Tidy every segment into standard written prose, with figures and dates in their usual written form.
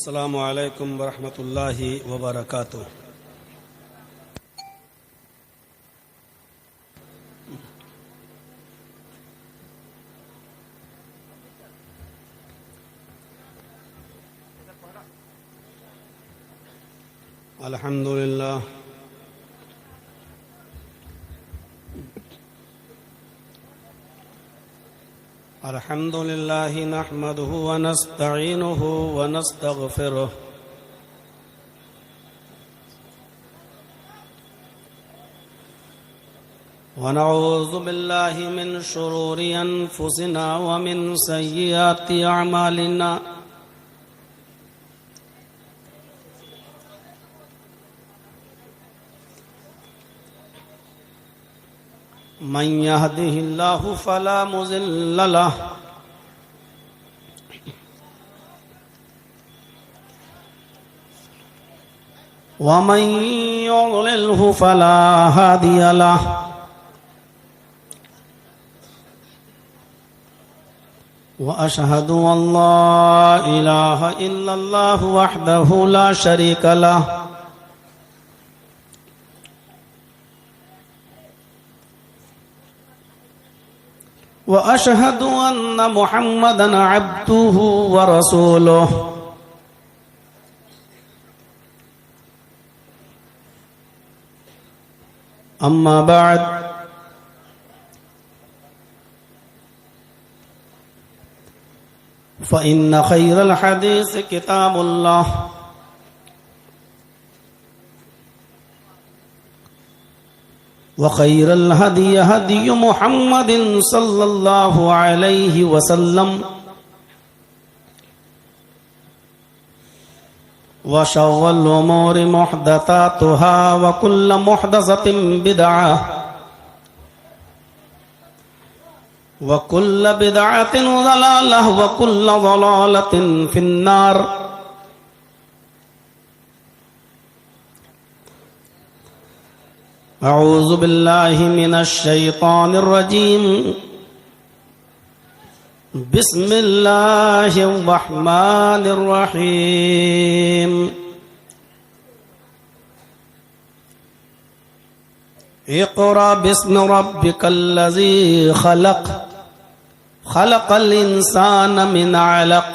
السلام علیکم ورحمۃ اللہ وبرکاتہ۔ الحمد للہ الحمد للہ نحمده ونستعینه ونستغفره ونعوذ باللہ من شرور انفسنا ومن سیئات اعمالنا من يهده الله فلا مضل له ومن يضلله فلا هادي له وأشهد أن لا إله إلا الله وحده لا شريك له وأشهد أن محمدًا عبده ورسوله أما بعد فإن خير الحديث كتاب الله وخير الهدي هدي محمد صلى الله عليه وسلم وشر الأمور محدثاتها وكل محدثة بدعة وكل بدعة ضلالة وكل ضلالة في النار۔ أعوذ بالله من الشيطان الرجيم، بسم الله الرحمن الرحيم۔ اقرأ باسم ربك الذي خلق، خلق الإنسان من علق،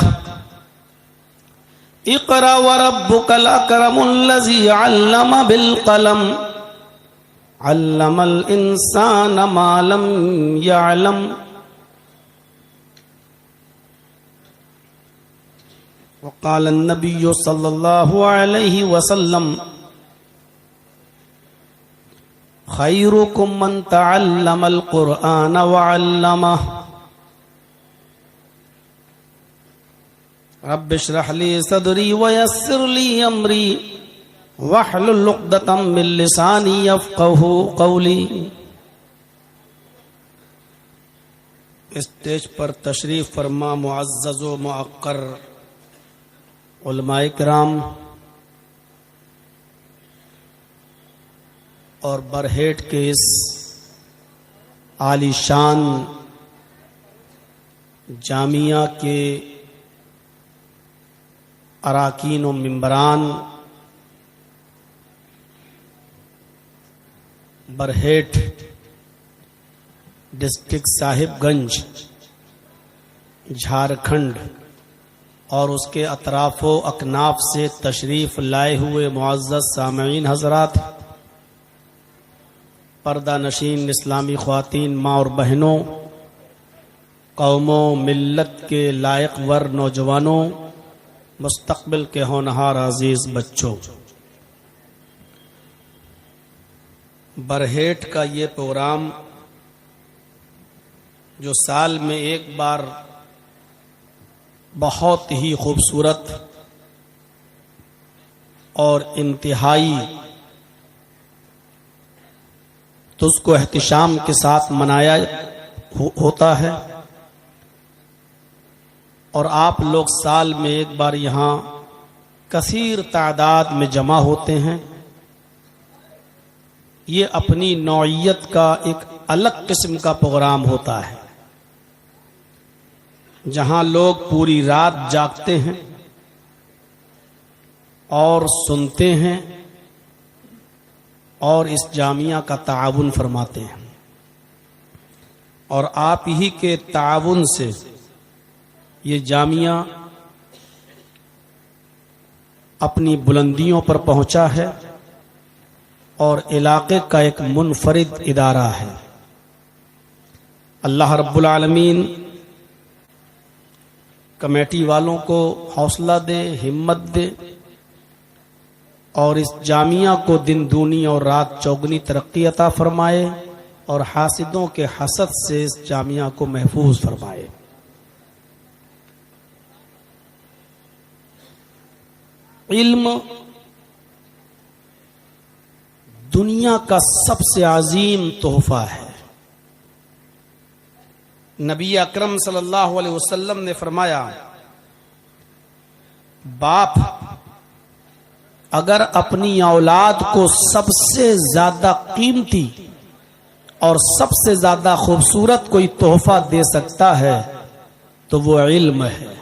اقرأ وربك الأكرم الذي علم بالقلم، علم الإنسان ما لم يعلم۔ وقال النبي صلى الله عليه وسلم خيركم من تعلم القرآن وعلمه۔ رب اشرح لي صدري ويسر لي أمري واحلل عقدۃ من لسانی یفقہوا قولی۔ اسٹیج پر تشریف فرما معزز و معقر علماء کرام اور برہیٹ کے اس عالی شان جامعہ کے اراکین و ممبران، برہیٹ ڈسٹرکٹ صاحب گنج جھارکھنڈ اور اس کے اطراف و اکناف سے تشریف لائے ہوئے معزز سامعین حضرات، پردہ نشین اسلامی خواتین، ماں اور بہنوں، قوموں ملت کے لائق ور نوجوانوں، مستقبل کے ہونہار عزیز بچوں، برہیٹ کا یہ پروگرام جو سال میں ایک بار بہت ہی خوبصورت اور انتہائی تجھ کو احتشام کے ساتھ منایا ہوتا ہے، اور آپ لوگ سال میں ایک بار یہاں کثیر تعداد میں جمع ہوتے ہیں، یہ اپنی نوعیت کا ایک الگ قسم کا پروگرام ہوتا ہے، جہاں لوگ پوری رات جاگتے ہیں، اور سنتے ہیں اور اس جامعہ کا تعاون فرماتے ہیں، اور آپ ہی کے تعاون سے یہ جامعہ اپنی بلندیوں پر پہنچا ہے اور علاقے کا ایک منفرد ادارہ ہے۔ اللہ رب العالمین کمیٹی والوں کو حوصلہ دے، ہمت دے، اور اس جامعہ کو دن دونی اور رات چوگنی ترقی عطا فرمائے، اور حاسدوں کے حسد سے اس جامعہ کو محفوظ فرمائے۔ علم دنیا کا سب سے عظیم تحفہ ہے۔ نبی اکرم صلی اللہ علیہ وسلم نے فرمایا، باپ اگر اپنی اولاد کو سب سے زیادہ قیمتی اور سب سے زیادہ خوبصورت کوئی تحفہ دے سکتا ہے تو وہ علم ہے۔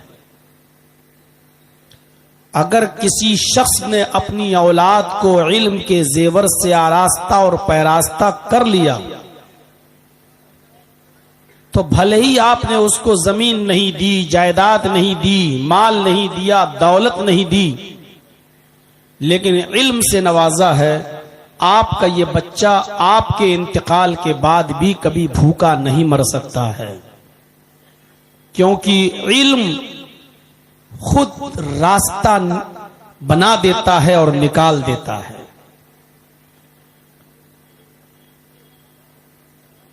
اگر کسی شخص نے اپنی اولاد کو علم کے زیور سے آراستہ اور پیراستہ کر لیا تو بھلے ہی آپ نے اس کو زمین نہیں دی، جائیداد نہیں دی، مال نہیں دیا، دولت نہیں دی، لیکن علم سے نوازا ہے، آپ کا یہ بچہ آپ کے انتقال کے بعد بھی کبھی بھوکا نہیں مر سکتا ہے، کیونکہ علم خود راستہ بنا دیتا ہے اور نکال دیتا ہے۔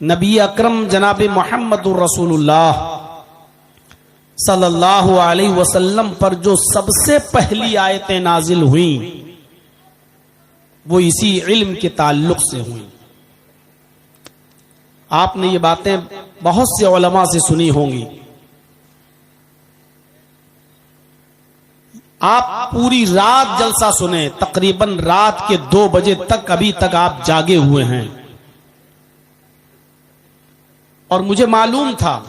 نبی اکرم جناب محمد الرسول اللہ صلی اللہ علیہ وسلم پر جو سب سے پہلی آیتیں نازل ہوئیں وہ اسی علم کے تعلق سے ہوئیں۔ آپ نے یہ باتیں بہت سے علماء سے سنی ہوں گی۔ آپ پوری رات جلسہ سنیں، تقریباً رات کے 2 بجے تک ابھی تک آپ جاگے ہوئے ہیں، اور مجھے معلوم تھا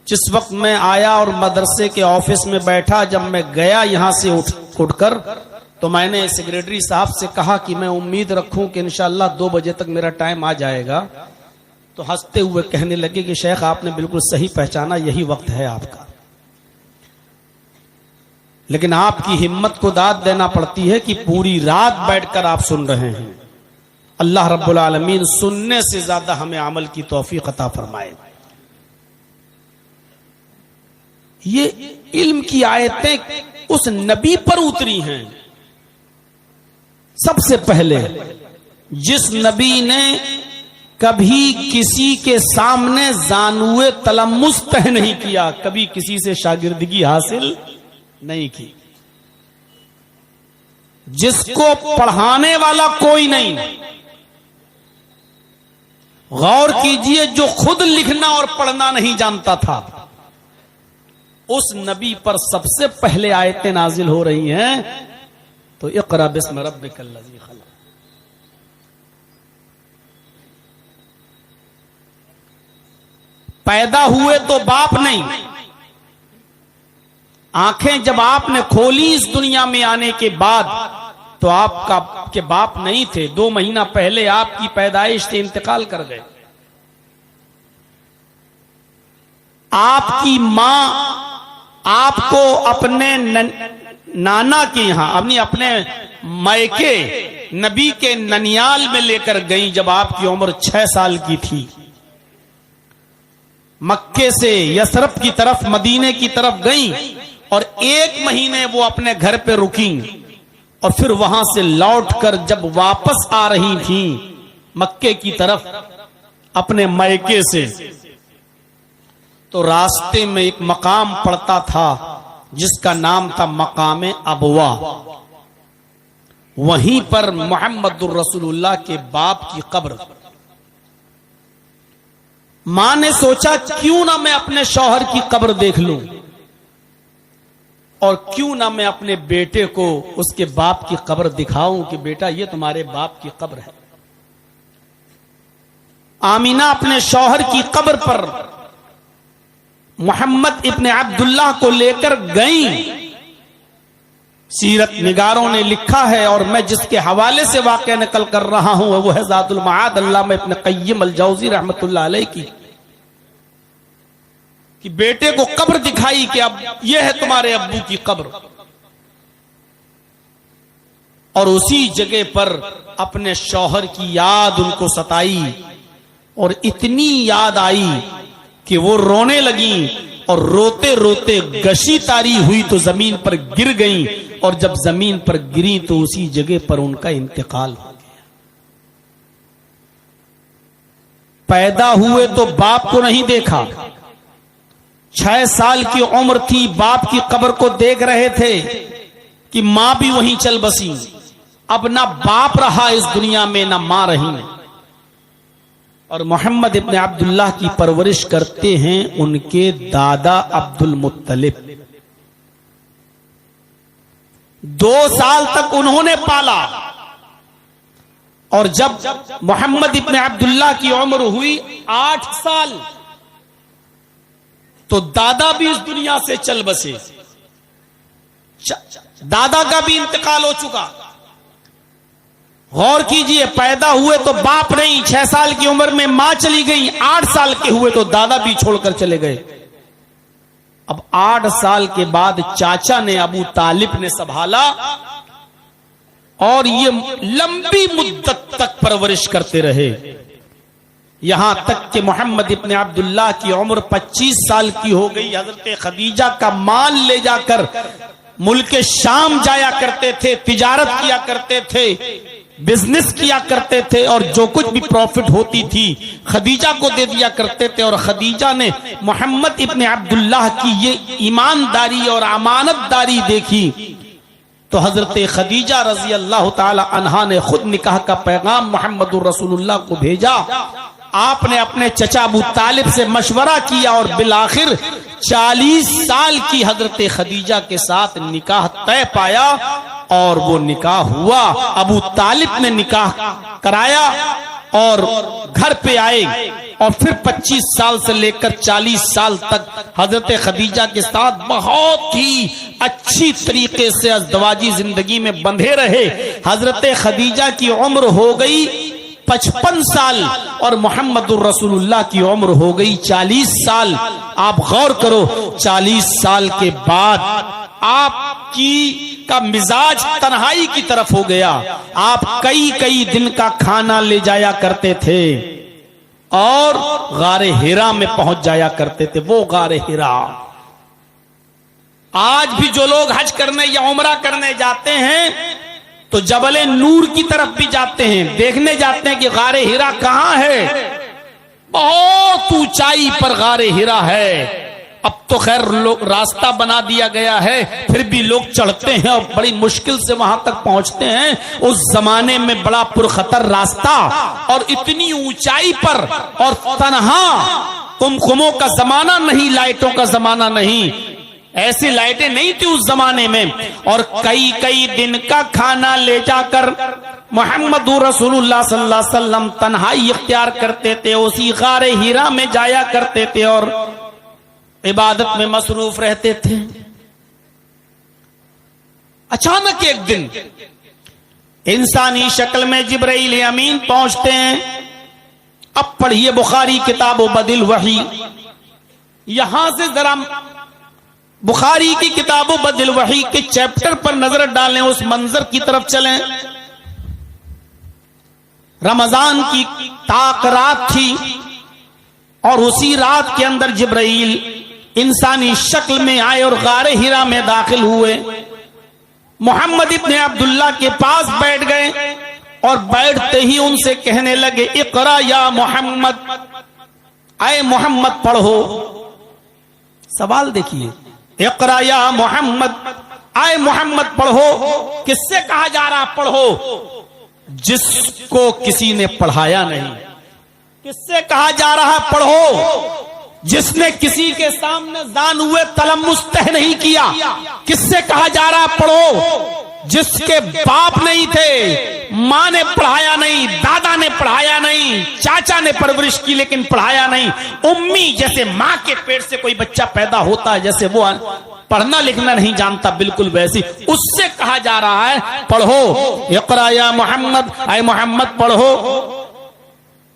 جس وقت میں آیا اور مدرسے کے آفس میں بیٹھا، جب میں گیا یہاں سے اٹھ کر تو میں نے سیکریٹری صاحب سے کہا کہ میں امید رکھوں کہ انشاءاللہ 2 بجے تک میرا ٹائم آ جائے گا، تو ہنستے ہوئے کہنے لگے کہ شیخ آپ نے بالکل صحیح پہچانا، یہی وقت ہے آپ کا۔ لیکن آپ کی ہمت کو داد دینا پڑتی ہے کہ پوری رات بیٹھ کر آپ سن رہے ہیں۔ اللہ رب العالمین سننے سے زیادہ ہمیں عمل کی توفیق عطا فرمائے۔ یہ علم کی آیتیں اس نبی پر اتری ہیں سب سے پہلے، جس نبی نے کبھی کسی کے سامنے زانوے تلمس طے نہیں کیا، کبھی کسی سے شاگردگی حاصل نہیں کی، جس کو پڑھانے والا کوئی نہیں۔ غور کیجئے، جو خود لکھنا اور پڑھنا نہیں جانتا تھا، اس نبی پر سب سے پہلے آیتیں نازل ہو رہی ہیں تو اقرأ باسم ربک الذی خلق۔ پیدا ہوئے تو باپ نہیں، آنکھیں جب آپ نے کھولی اس دنیا میں آنے کے بعد تو آپ کے باپ نہیں تھے، 2 مہینہ پہلے آپ کی پیدائش سے انتقال کر گئے۔ آپ کی ماں آپ کو اپنے نانا کے یہاں، اپنے مائکے نبی کے ننیال میں لے کر گئیں جب آپ کی عمر 6 سال کی تھی۔ مکے سے یثرب کی طرف، مدینے کی طرف گئیں اور 1 مہینے وہ اپنے گھر پہ رکیں، اور پھر وہاں سے لوٹ کر جب واپس آ رہی تھیں مکے کی طرف اپنے مائکے سے، تو راستے میں ایک مقام پڑتا تھا جس کا نام تھا مقام ابوا۔ وہیں پر محمد الرسول اللہ کے باپ کی قبر۔ ماں نے سوچا کیوں نہ میں اپنے شوہر کی قبر دیکھ لوں، اور کیوں نہ میں اپنے بیٹے کو اس کے باپ کی قبر دکھاؤں کہ بیٹا یہ تمہارے باپ کی قبر ہے۔ آمینہ اپنے شوہر کی قبر پر محمد ابن عبداللہ کو لے کر گئیں، سیرت نگاروں نے لکھا ہے، اور میں جس کے حوالے سے واقعہ نقل کر رہا ہوں وہ ہے زاد المعاد علامہ ابن قیم الجوزی رحمۃ اللہ علیہ کی، کہ بیٹے کو قبر دکھائی کہ اب یہ ہے تمہارے ابو کی قبر، اور اسی جگہ پر اپنے شوہر کی یاد ان کو ستائی، اور اتنی یاد آئی کہ وہ رونے لگیں، اور روتے روتے گشی تاری ہوئی تو زمین پر گر گئیں، اور جب زمین پر گری تو اسی جگہ پر ان کا انتقال ہو گیا۔ پیدا ہوئے تو باپ کو نہیں دیکھا، 6 سال کی عمر تھی، باپ کی قبر کو دیکھ رہے تھے کہ ماں بھی وہیں چل بسی، اب نہ باپ رہا اس دنیا میں نہ ماں رہی، اور محمد ابن عبداللہ کی پرورش کرتے ہیں ان کے دادا عبد المطلب۔ 2 سال تک انہوں نے پالا، اور جب محمد ابن عبداللہ کی عمر ہوئی 8 سال تو دادا بھی اس دنیا سے چل بسے، دادا کا بھی انتقال ہو چکا۔ غور کیجئے، پیدا ہوئے تو باپ نہیں، 6 سال کی عمر میں ماں چلی گئی، 8 سال کے ہوئے تو دادا بھی چھوڑ کر چلے گئے۔ اب 8 سال کے بعد چاچا نے ابو طالب نے سنبھالا، اور یہ لمبی مدت تک پرورش کرتے رہے، یہاں تک کہ محمد ابن عبداللہ کی عمر 25 سال کی ہو گئی۔ حضرت خدیجہ کا مال لے جا کر ملک شام جایا کرتے تھے، تجارت کیا کرتے تھے، بزنس کیا کرتے تھے، اور جو کچھ بھی پروفٹ ہوتی تھی خدیجہ کو دے دیا کرتے تھے، اور خدیجہ نے محمد ابن عبداللہ کی یہ ایمانداری اور امانت داری دیکھی تو حضرت خدیجہ رضی اللہ تعالی عنہا نے خود نکاح کا پیغام محمد رسول اللہ کو بھیجا۔ آپ نے اپنے چچا ابو طالب سے مشورہ کیا، اور بالآخر 40 سال کی حضرت خدیجہ کے ساتھ نکاح طے پایا، اور وہ نکاح ہوا۔ ابو طالب نے نکاح کرایا اور گھر پہ آئے، اور پھر 25 سال سے لے کر 40 سال تک حضرت خدیجہ کے ساتھ بہت ہی اچھی طریقے سے ازدواجی زندگی میں بندھے رہے۔ حضرت خدیجہ کی عمر ہو گئی 55 سال، اور محمد الرسول اللہ کی عمر ہو گئی 40 سال۔ آپ غور کرو، 40 سال کے بعد آپ کا مزاج تنہائی کی طرف ہو گیا۔ آپ کئی دن کا کھانا لے جایا کرتے تھے، اور غار ہرا میں پہنچ جایا کرتے تھے۔ وہ غار ہرا، آج بھی جو لوگ حج کرنے یا عمرہ کرنے جاتے ہیں تو جبل نور کی طرف بھی جاتے ہیں، دیکھنے جاتے ہیں کہ غار ہرا کہاں ہے۔ بہت اونچائی پر غار ہرا ہے۔ اب تو خیر راستہ بنا دیا گیا ہے، پھر بھی لوگ چڑھتے ہیں اور بڑی مشکل سے وہاں تک پہنچتے ہیں۔ اس زمانے میں بڑا پرخطر راستہ، اور اتنی اونچائی پر، اور تنہا، کمکموں کا زمانہ نہیں، لائٹوں کا زمانہ نہیں، ایسی لائٹیں نہیں تھی اس زمانے میں، اور کئی دن کا کھانا لے جا کر محمد رسول اللہ صلی اللہ علیہ وسلم تنہائی اختیار کرتے تھے، اسی غار ہرا میں جایا کرتے تھے اور عبادت میں مصروف رہتے تھے۔ اچانک ایک دن انسانی شکل میں جبرائیل امین پہنچتے ہیں۔ اب پڑھیے بخاری کتاب و بدل وحی، یہاں سے ذرا بخاری کی کتاب و بدل وحی کے چیپٹر پر نظر ڈالیں، اس منظر کی طرف چلیں۔ رمضان کی طاق رات تھی، اور اسی رات کے اندر جبرائیل انسانی شکل میں آئے اور غار ہرا میں داخل ہوئے۔ محمد ابن عبداللہ کے پاس بیٹھ گئے، اور بیٹھتے ہی ان سے کہنے لگے، اقرا یا محمد، اے محمد پڑھو۔ سوال دیکھیے، اقرا یا محمد، اے محمد پڑھو، کس سے کہا جا رہا پڑھو؟ جس کو کسی نے پڑھایا نہیں۔ کس سے کہا جا رہا پڑھو؟ جس نے کسی کے سامنے زان ہوئے تلمس تہ نہیں کیا۔ کس سے کہا جا رہا پڑھو؟ جس کے باپ نہیں تھے، ماں نے پڑھایا نہیں، دادا نے پڑھایا نہیں، چاچا نے پرورش کی لیکن پڑھایا نہیں، امی جیسے ماں کے پیٹ سے کوئی بچہ پیدا ہوتا ہے جیسے وہ پڑھنا لکھنا نہیں جانتا، بالکل ویسی اس سے کہا جا رہا ہے پڑھو، اقرا یا محمد، اے محمد پڑھو۔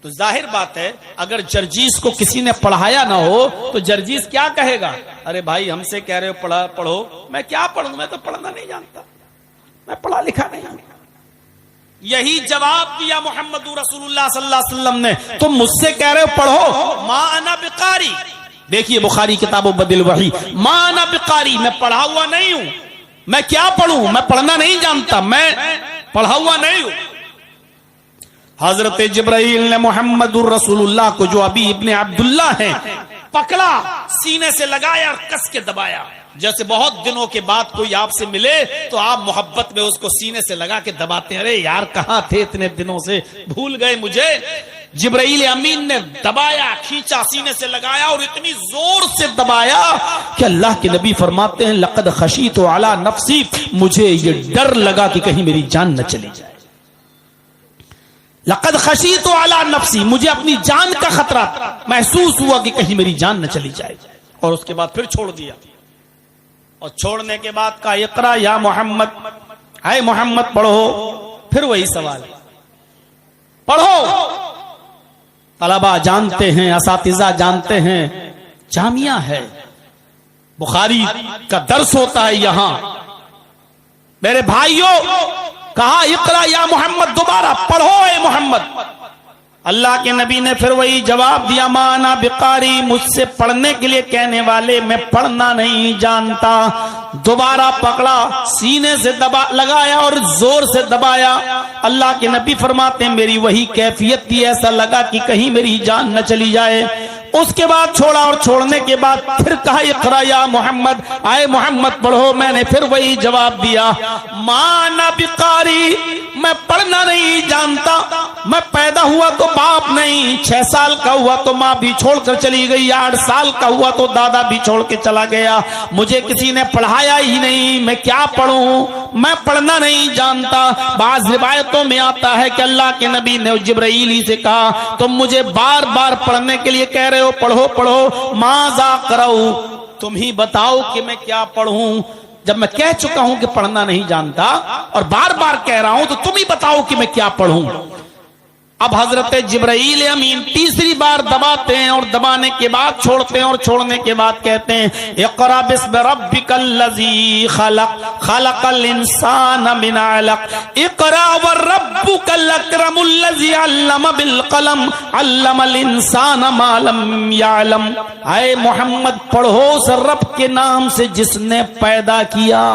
تو ظاہر بات ہے اگر جرجیس کو کسی نے پڑھایا نہ ہو تو جرجیس کیا کہے گا؟ ارے بھائی ہم سے کہہ رہے ہو پڑھو، میں کیا پڑھوں، میں تو پڑھنا نہیں جانتا، میں پڑھا لکھا نہیں ہوں۔ یہی جواب دیا محمد رسول اللہ صلی اللہ علیہ وسلم نے، تم مجھ سے کہہ رہے ہو پڑھو، ما انا بقاری، دیکھیے بخاری کتاب بدل وحی، ما انا بقاری، میں پڑھا ہوا نہیں ہوں، میں کیا پڑھوں، میں پڑھنا نہیں جانتا، میں پڑھا ہوا نہیں ہوں۔ حضرت جبرائیل نے محمد الرسول اللہ کو جو ابی ابن عبداللہ ہیں پکڑا، سینے سے لگایا اور کس کے دبایا، جیسے بہت دنوں کے بعد کوئی آپ سے ملے تو آپ محبت میں اس کو سینے سے لگا کے دباتے ہیں، ارے یار کہاں تھے اتنے دنوں سے، بھول گئے مجھے۔ جبرائیل امین نے دبایا، کھینچا، سینے سے لگایا اور اتنی زور سے دبایا کہ اللہ کے نبی فرماتے ہیں لقد خشیت علی نفسی، مجھے یہ ڈر لگا کہ کہیں میری جان نہ چلی جائے، لقد خشیت علی نفسی، مجھے اپنی جان کا خطرہ محسوس ہوا کہ کہیں میری جان نہ چلی جائے، اور اس کے بعد پھر چھوڑ دیا، اور چھوڑنے کے بعد کہا اقرا یا محمد، اے محمد پڑھو، پھر وہی سوال پڑھو۔ طلبہ جانتے ہیں، اساتذہ جانتے ہیں، جامعہ ہے، بخاری کا درس ہوتا ہے یہاں، میرے بھائیوں کہا اقرا یا محمد، دوبارہ پڑھو اے محمد۔ اللہ کے نبی نے پھر وہی جواب دیا ما انا بقاری، مجھ سے پڑھنے کے لیے کہنے والے میں پڑھنا نہیں جانتا۔ دوبارہ پکڑا، سینے سے لگایا اور زور سے دبایا۔ اللہ کے نبی فرماتے ہیں میری وہی کیفیت تھی، ایسا لگا کہ کہیں میری جان نہ چلی جائے۔ اس کے بعد چھوڑا، اور چھوڑنے کے بعد پھر کہا اقرا یا محمد، آئے محمد پڑھو۔ میں نے پھر وہی جواب دیا ما انا بقاری، میں پڑھنا نہیں جانتا، میں پیدا ہوا تو باپ نہیں، 6 سال کا ہوا تو ماں بھی چھوڑ کر چلی گئی، 8 سال کا ہوا تو دادا بھی چھوڑ کے چلا گیا، مجھے کسی نے پڑھایا ہی نہیں، میں کیا پڑھوں، میں پڑھنا نہیں جانتا۔ بعض روایتوں میں آتا ہے کہ اللہ کے نبی نے جبرائیل ہی سے کہا تم مجھے بار بار پڑھنے کے لیے کہہ رہے ہو، پڑھو پڑھو، ماذا قرؤ، تم ہی بتاؤ کہ میں کیا پڑھوں۔ جب میں کہہ چکا ہوں کہ پڑھنا نہیں جانتا اور بار بار کہہ رہا ہوں تو تم ہی بتاؤ کہ میں کیا پڑھوں۔ اب حضرت جبرائیل امین تیسری بار دباتے ہیں، اور دبانے کے بعد چھوڑتے ہیں، اور چھوڑنے کے بعد کہتے ہیں اقرأ باسم ربک الذی خلق، خلق الانسان من علق، اقرأ وربک الاکرم الذی علم بالقلم، علم الانسان ما لم یعلم۔ اے محمد پڑھو اس رب کے نام سے جس نے پیدا کیا،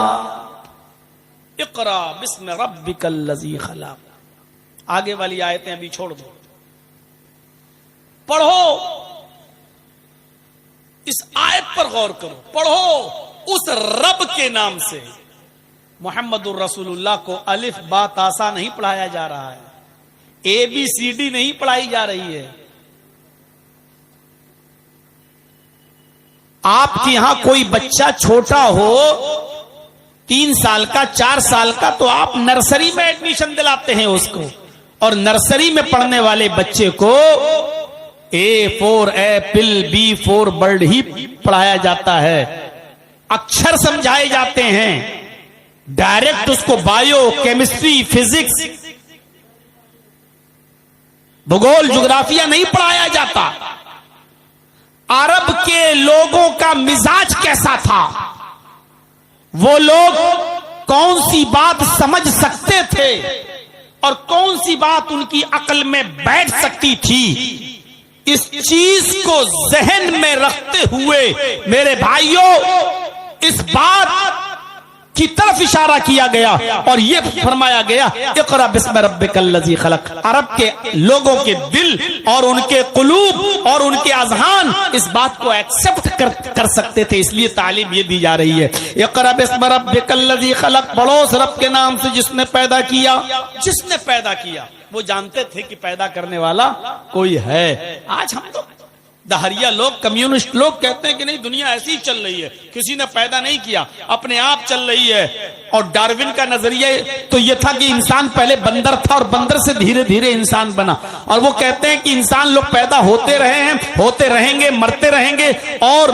اقرأ باسم ربک الذی خلق۔ آگے والی آیتیں ابھی چھوڑ دو، پڑھو، اس آیت پر غور کرو، پڑھو اس رب کے نام سے۔ محمد الرسول اللہ کو الف با تا سا نہیں پڑھایا جا رہا ہے، اے بی سی ڈی نہیں پڑھائی جا رہی ہے۔ آپ کے یہاں کوئی بچہ چھوٹا ہو 3 سال کا 4 سال کا تو آپ نرسری میں ایڈمیشن دلاتے ہیں اس کو، اور نرسری میں پڑھنے والے بچے کو A for apple, B for bird ہی پڑھایا جاتا ہے، اکثر سمجھائے جاتے ہیں، ڈائریکٹ اس کو بایو، کیمسٹری، فزکس، بھگول، جغرافیہ نہیں پڑھایا جاتا۔ عرب کے لوگوں کا مزاج کیسا تھا، وہ لوگ کون سی بات سمجھ سکتے تھے اور کون سی بات ان کی عقل میں بیٹھ سکتی تھی، اس چیز کو ذہن میں رکھتے ہوئے میرے بھائیوں اس بات کی طرف اشارہ کیا گیا اور یہ فرمایا گیا اقرأ باسم ربک الذی خلق۔ عرب کے لوگوں کے دل اور ان کے قلوب اور ان کے اذہان اس بات کو ایکسپٹ کر سکتے تھے، اس لیے تعلیم یہ دی جا رہی ہے اقرأ باسم ربک الذی خلق، پڑھو اس رب کے نام سے جس نے پیدا کیا۔ جس نے پیدا کیا، وہ جانتے تھے کہ پیدا کرنے والا کوئی ہے۔ آج ہم تو دہریہ لوگ، کمیونسٹ لوگ کہتے ہیں کہ نہیں دنیا ایسی ہی چل رہی ہے، کسی نے پیدا نہیں کیا، اپنے آپ چل رہی ہے۔ اور ڈارون کا نظریہ تو یہ تھا کہ انسان پہلے بندر تھا اور بندر سے دھیرے دھیرے انسان بنا، اور وہ کہتے ہیں کہ انسان لوگ پیدا ہوتے رہے ہیں، ہوتے رہیں گے، مرتے رہیں گے، اور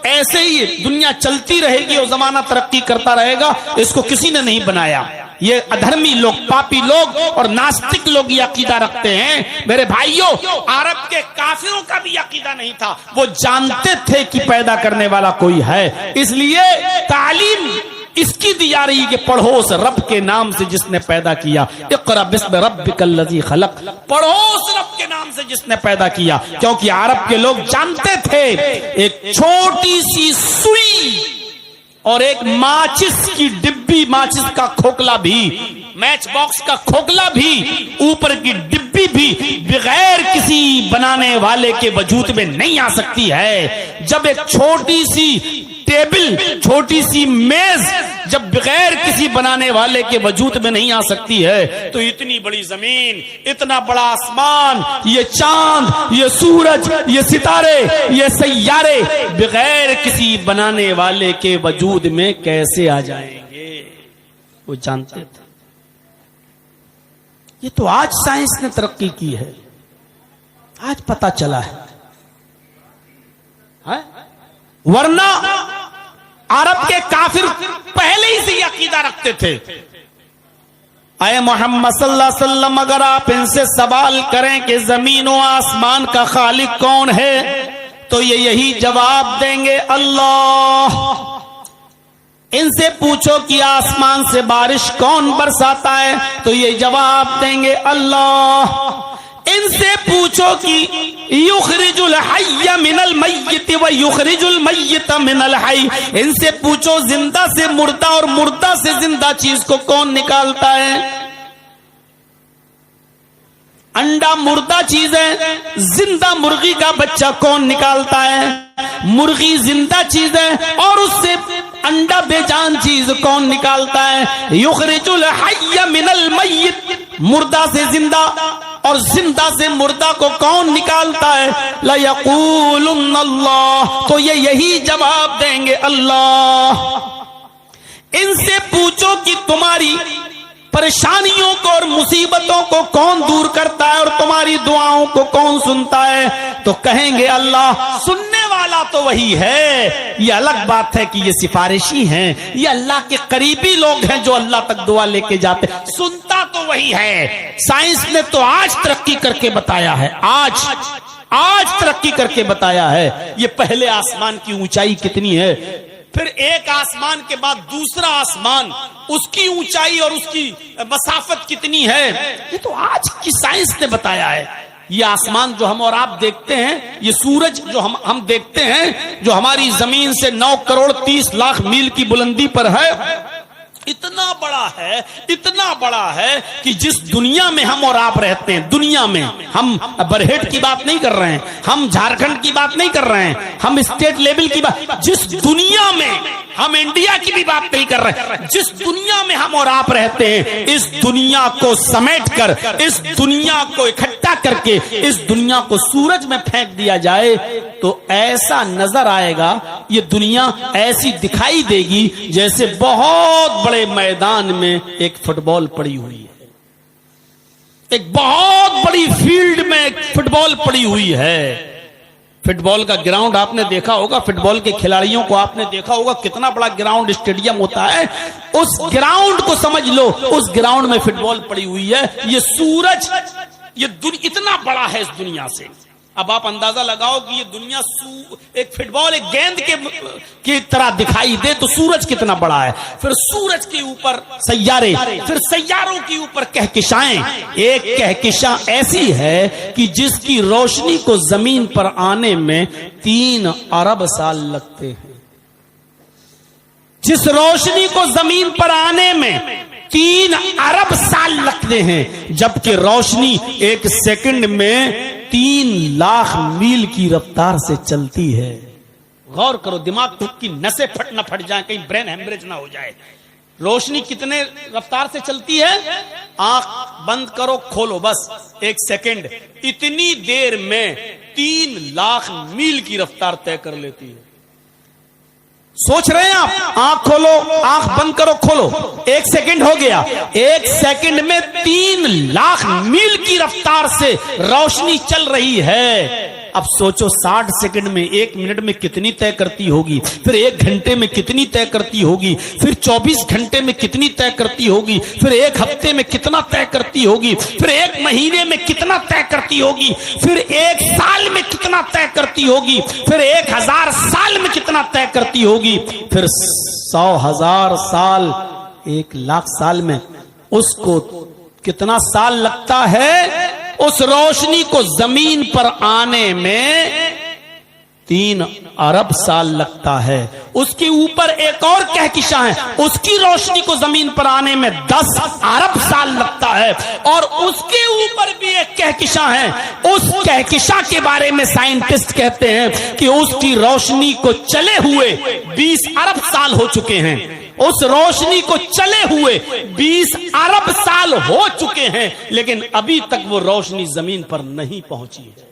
ایسے ہی دنیا چلتی رہے گی اور زمانہ ترقی کرتا رہے گا. اس کو کسی نے نہیں بنایا. یہ ادھرمی لوگ، پاپی لوگ اور ناستک لوگ یہ عقیدہ رکھتے ہیں. میرے بھائیوں، عرب کے کافروں کا بھی عقیدہ نہیں تھا. وہ جانتے تھے کہ پیدا کرنے والا کوئی ہے. اس لیے تعلیم اس کی دی جا رہی کہ پڑھو اس رب کے نام سے جس نے پیدا کیا. اقرأ بسم ربک الذی خلق. پڑھو اس رب کے نام سے جس نے پیدا کیا. کیونکہ عرب کے لوگ جانتے تھے ایک چھوٹی سی سوئی اور ایک ماچس کی ڈبی، ماچس کا کھوکھلا بھی، میچ باکس کا کھوکھلا بھی، اوپر کی ڈبی بھی بغیر کسی بنانے والے کے وجود میں نہیں آ سکتی ہے. جب ایک چھوٹی سی ٹیبل، چھوٹی سی میز جب بغیر کسی بنانے والے کے وجود میں نہیں آ سکتی ہے تو اتنی بڑی زمین، اتنا بڑا آسمان، یہ چاند، یہ سورج، یہ ستارے، یہ سیارے بغیر کسی بنانے والے کے وجود میں کیسے آ جائیں گے؟ وہ جانتے تھے. یہ تو آج سائنس نے ترقی کی ہے، آج پتہ چلا ہے. ورنہ عرب کے کافر پہلے ہی سے یہ عقیدہ رکھتے تھے. اے محمد صلی اللہ علیہ وسلم، اگر آپ ان سے سوال کریں کہ زمین و آسمان کا خالق کون ہے تو یہ یہی جواب دیں گے، اللہ. ان سے پوچھو کہ آسمان سے بارش کون برساتا ہے تو یہ جواب دیں گے، اللہ. ان سے پوچھو کہ یخرج الحی من المیت و یخرج المیت من الحی، ان سے پوچھو زندہ سے مردہ اور مردہ سے زندہ چیز کو کون نکالتا ہے. انڈا مردہ چیز ہے، زندہ مرغی کا بچہ کون نکالتا ہے؟ مرغی زندہ چیز ہے اور اس سے انڈا بے جان چیز کون نکالتا ہے؟ یخرج الحی من المیت، مردہ سے زندہ اور زندہ سے مردہ کو کون نکالتا ہے؟ لَيَقُولُنَّ اللَّهُ، تو یہ یہی جواب دیں گے، اللہ. ان سے پوچھو کہ تمہاری پریشانیوں کو اور مصیبتوں کو کون دور کرتا ہے اور تمہاری دعاؤں کو کون سنتا ہے تو کہیں گے اللہ. سننے والا تو وہی ہے، یہ الگ بات ہے کہ یہ سفارشی ہیں، یہ اللہ کے قریبی لوگ ہیں جو اللہ تک دعا لے کے جاتے. سنتا تو وہی ہے. سائنس نے تو آج ترقی کر کے بتایا ہے، آج ترقی کر کے بتایا ہے یہ پہلے آسمان کی اونچائی کتنی ہے، پھر ایک آسمان کے بعد دوسرا آسمان، اس کی اونچائی اور اس کی مسافت کتنی ہے، یہ تو آج کی سائنس نے بتایا ہے. یہ آسمان جو ہم اور آپ دیکھتے ہیں، یہ سورج جو ہم دیکھتے ہیں، جو ہماری زمین سے 9 کروڑ 30 لاکھ میل کی بلندی پر ہے، اتنا بڑا ہے کہ جس دنیا میں ہم اور آپ رہتے ہیں، دنیا میں ہم برہیٹ کی بات نہیں کر رہے ہیں، ہم جھارکھنڈ کی بات نہیں کر رہے ہیں، ہم اسٹیٹ لیول کی بات، جس دنیا میں ہم انڈیا کی بھی بات نہیں کر رہے ہیں، جس دنیا میں ہم اور آپ رہتے ہیں، اس دنیا کو سمیٹ کر، اس دنیا کو اکٹھا کر کے اس دنیا کو سورج میں پھینک دیا جائے تو ایسا نظر آئے گا، یہ دنیا ایسی دکھائی دے گی جیسے بہت بڑے میدان میں ایک فٹ بال پڑی ہوئی ہے، ایک بہت بڑی فیلڈ میں ایک فٹ بال پڑی ہوئی ہے. فٹ بال کا گراؤنڈ آپ نے دیکھا ہوگا، فٹ بال کے کھلاڑیوں کو آپ نے دیکھا ہوگا، کتنا بڑا گراؤنڈ اسٹیڈیم ہوتا ہے. اس گراؤنڈ کو سمجھ لو، اس گراؤنڈ میں فٹ بال پڑی ہوئی ہے. یہ سورج یہ اتنا بڑا ہے اس دنیا سے. اب آپ اندازہ لگاؤ کہ یہ دنیا ایک فٹ بال ایک گیند کی طرح دکھائی دے تو سورج کتنا بڑا ہے. پھر سورج کے اوپر سیارے، پھر سیاروں کے اوپر کہکشائیں. ایک کہکشاں ایسی ہے کہ جس کی روشنی کو زمین پر آنے میں 3 ارب سال لگتے ہیں. جس روشنی کو زمین پر آنے میں 3 ارب سال لگتے ہیں، جبکہ روشنی ایک سیکنڈ میں 3 لاکھ میل کی رفتار سے چلتی ہے. غور کرو، دماغ کی نسیں نہ پھٹ جائیں، کہیں برین ہیمریج نہ ہو جائے. روشنی کتنے رفتار سے چلتی ہے؟ آنکھ بند کرو کھولو بس 1 سیکنڈ، اتنی دیر میں 3 لاکھ میل کی رفتار طے کر لیتی ہے. سوچ رہے ہیں آپ؟ آنکھ کھولو، آنکھ بند کرو کھولو، 1 سیکنڈ ہو گیا. 1 سیکنڈ میں 3 لاکھ میل کی رفتار سے روشنی چل رہی ہے. اب سوچو 60 سیکنڈ میں 1 منٹ میں کتنی طے کرتی ہوگی، پھر 1 گھنٹے میں کتنی طے کرتی ہوگی، پھر 24 گھنٹے میں کتنی طے کرتی ہوگی، پھر 1 ہفتے میں کتنا طے کرتی ہوگی، پھر 1 مہینے میں کتنا طے کرتی ہوگی، پھر 1 سال میں کتنا طے کرتی ہوگی، پھر 1000 سال میں کتنا طے کرتی ہوگی، پھر 100,000 سال 1,00,000 سال میں اس کو کتنا سال لگتا ہے؟ اس روشنی کو زمین پر آنے میں 3 ارب سال لگتا ہے۔ اس کے اوپر ایک اور کہکشاں ہے، اس کی روشنی کو زمین پر آنے میں 10 ارب سال لگتا ہے، اور اس کے اوپر بھی ایک کہکشاں ہے، اس کہکشاں کے بارے میں سائنٹسٹ کہتے ہیں کہ اس کی روشنی کو چلے ہوئے 20 ارب سال ہو چکے ہیں، اس روشنی کو چلے ہوئے 20 ارب سال ہو چکے ہیں، لیکن ابھی تک وہ روشنی زمین پر نہیں پہنچی ہے۔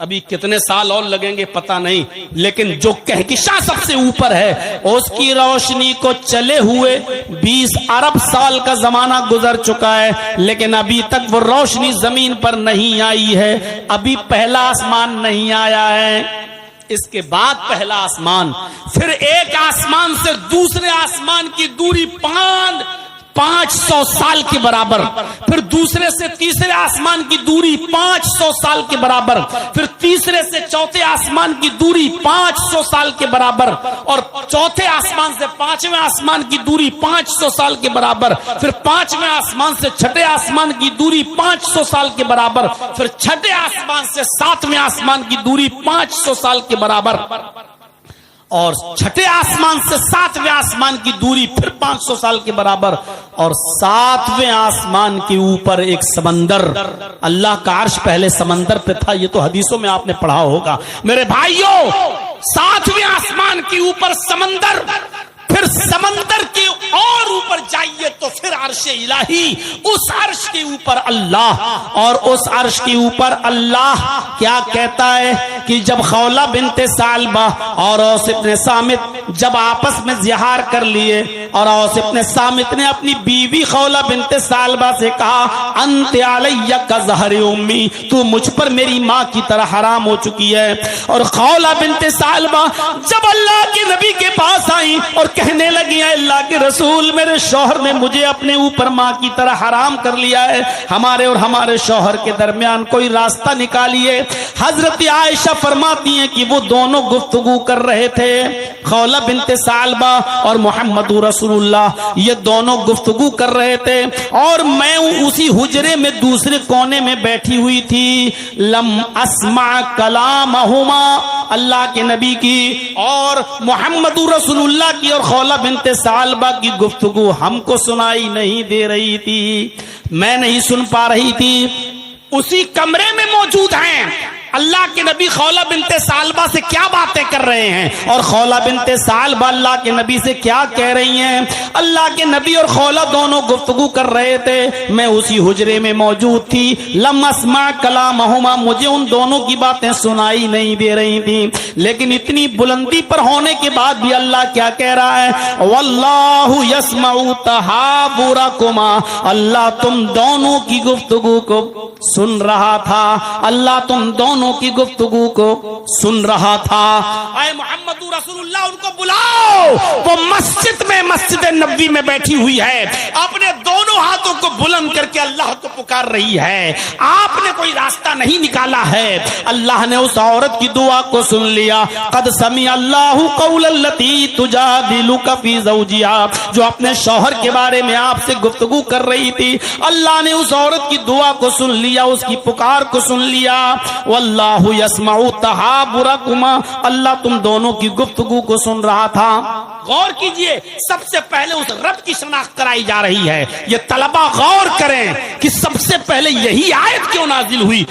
ابھی کتنے سال اور لگیں گے پتہ نہیں، لیکن جو کہکشاں سب سے اوپر ہے اس کی روشنی کو چلے ہوئے 20 ارب سال کا زمانہ گزر چکا ہے، لیکن ابھی تک وہ روشنی زمین پر نہیں آئی ہے۔ ابھی پہلا آسمان نہیں آیا ہے، اس کے بعد پہلا آسمان، پھر ایک آسمان سے دوسرے آسمان کی دوری 500 سال کے برابر، پھر دوسرے سے تیسرے آسمان کی دوری 500 سال کے برابر، پھر تیسرے سے چوتھے آسمان کی دوری 500 سال کے برابر، اور چوتھے آسمان سے 5ویں آسمان کی دوری 500 سال کے برابر، پھر 5ویں آسمان سے 6ٹھے آسمان کی دوری 500 سال کے برابر، پھر 6ٹھے آسمان سے 7ویں آسمان کی دوری 500 سال کے برابر، اور 6ٹھے آسمان سے 7ویں آسمان کی دوری پھر 500 سال کے برابر، اور 7ویں آسمان کے اوپر ایک سمندر، اللہ کا عرش پہلے سمندر پہ تھا، یہ تو حدیثوں میں آپ نے پڑھا ہوگا میرے بھائیوں۔ 7ویں آسمان کے اوپر سمندر، پھر سمندر کے اور اوپر جائیے تو پھر عرش الہی، اس عرش کے اوپر اللہ، اور اس عرش کے اوپر اللہ کیا کہتا ہے کہ جب خولہ بنت ثعلبہ اور اوس ابن صامت جب آپس میں زہار کر لیے، اور اوس ابن صامت نے اپنی بیوی خولہ بنت ثعلبہ سے کہا انت علی کظہر امی، تو مجھ پر میری ماں کی طرح حرام ہو چکی ہے، اور خولہ بنت ثعلبہ جب اللہ کے نبی کے پاس آئی اور کہنے لگی اے اللہ کے رسول، میرے شوہر نے مجھے اپنے اوپر ماں کی طرح حرام کر لیا ہے، ہمارے اور ہمارے شوہر کے درمیان کوئی راستہ نکالیے۔ حضرت عائشہ فرماتی ہیں کہ وہ دونوں گفتگو کر رہے تھے، خولہ بنت ثعلبہ اور محمد رسول اللہ، یہ دونوں گفتگو کر رہے تھے، اور میں اسی حجرے میں دوسرے کونے میں بیٹھی ہوئی تھی۔ لم اسمع کلامہما، اللہ کے نبی کی اور محمد رسول اللہ کی اور خولہ بنت ثعلبہ کی گفتگو ہم کو سنائی نہیں دے رہی تھی، میں نہیں سن پا رہی تھی۔ اسی کمرے میں موجود ہیں، اللہ کے نبی خولہ بنت ثعلبہ سے کیا باتیں کر رہے ہیں، اور خولہ بنت ثعلبہ اللہ کے نبی سے کیا کہہ رہی ہیں۔ اللہ کے نبی اور خولہ دونوں گفتگو کر رہے تھے، میں اسی حجرے میں موجود تھی۔ لم اسمع کلامہما، مجھے ان دونوں کی باتیں سنائی نہیں دے رہی تھی، لیکن اتنی بلندی پر ہونے کے بعد بھی اللہ کیا کہہ رہا ہے، واللہ یسمع تحاورکما، اللہ تم دونوں کی گفتگو کو سن رہا تھا، اللہ تم دونوں کی گفتگو کو سن رہا تھا۔ اے محمد رسول اللہ، ان کو بلاؤ، وہ مسجد میں، مسجد نبوی میں بیٹھی ہوئی ہے، اپنے دونوں ہاتھوں کو بلند کر کے اللہ کو پکار رہی ہے، آپ نے کوئی راستہ نہیں نکالا ہے۔ اللہ نے اس عورت کی دعا کو سن لیا۔ قد سمع اللہ قول التی تجادلک فی زوجہا، جو اپنے شوہر کے بارے میں آپ سے گفتگو کر رہی تھی، اللہ نے اس عورت کی دعا کو سن لیا، اس کی پکار کو سن لیا۔ واللہ یسمع تحاورکما، اللہ تم دونوں کی گفتگو کو سن رہا تھا۔ غور کیجئے، سب سے پہلے اس رب کی شناخت کرائی جا رہی ہے۔ یہ طلبہ غور کریں کہ سب سے پہلے یہی آیت کیوں نازل ہوئی،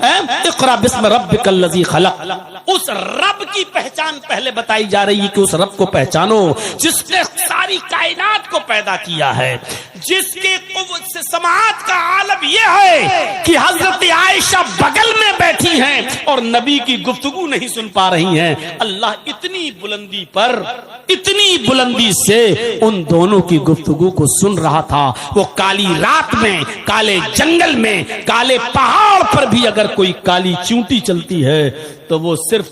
اقرأ باسم ربک الذی خلق، اس رب کی پہچان پہلے بتائی جا رہی ہے کہ اس رب کو پہچانو جس نے ساری کائنات کو پیدا کیا ہے، جس کے قوت سے سماعت کا عالم یہ ہے کہ حضرت عائشہ بغل میں بیٹھی ہیں اور نبی کی گفتگو نہیں سن پا رہی ہیں. اللہ اتنی بلندی سے ان دونوں کی گفتگو کو سن رہا تھا. وہ کالی رات میں، کالے جنگل میں، کالے پہاڑ پر بھی اگر کوئی کالی چونٹی چلتی ہے تو وہ صرف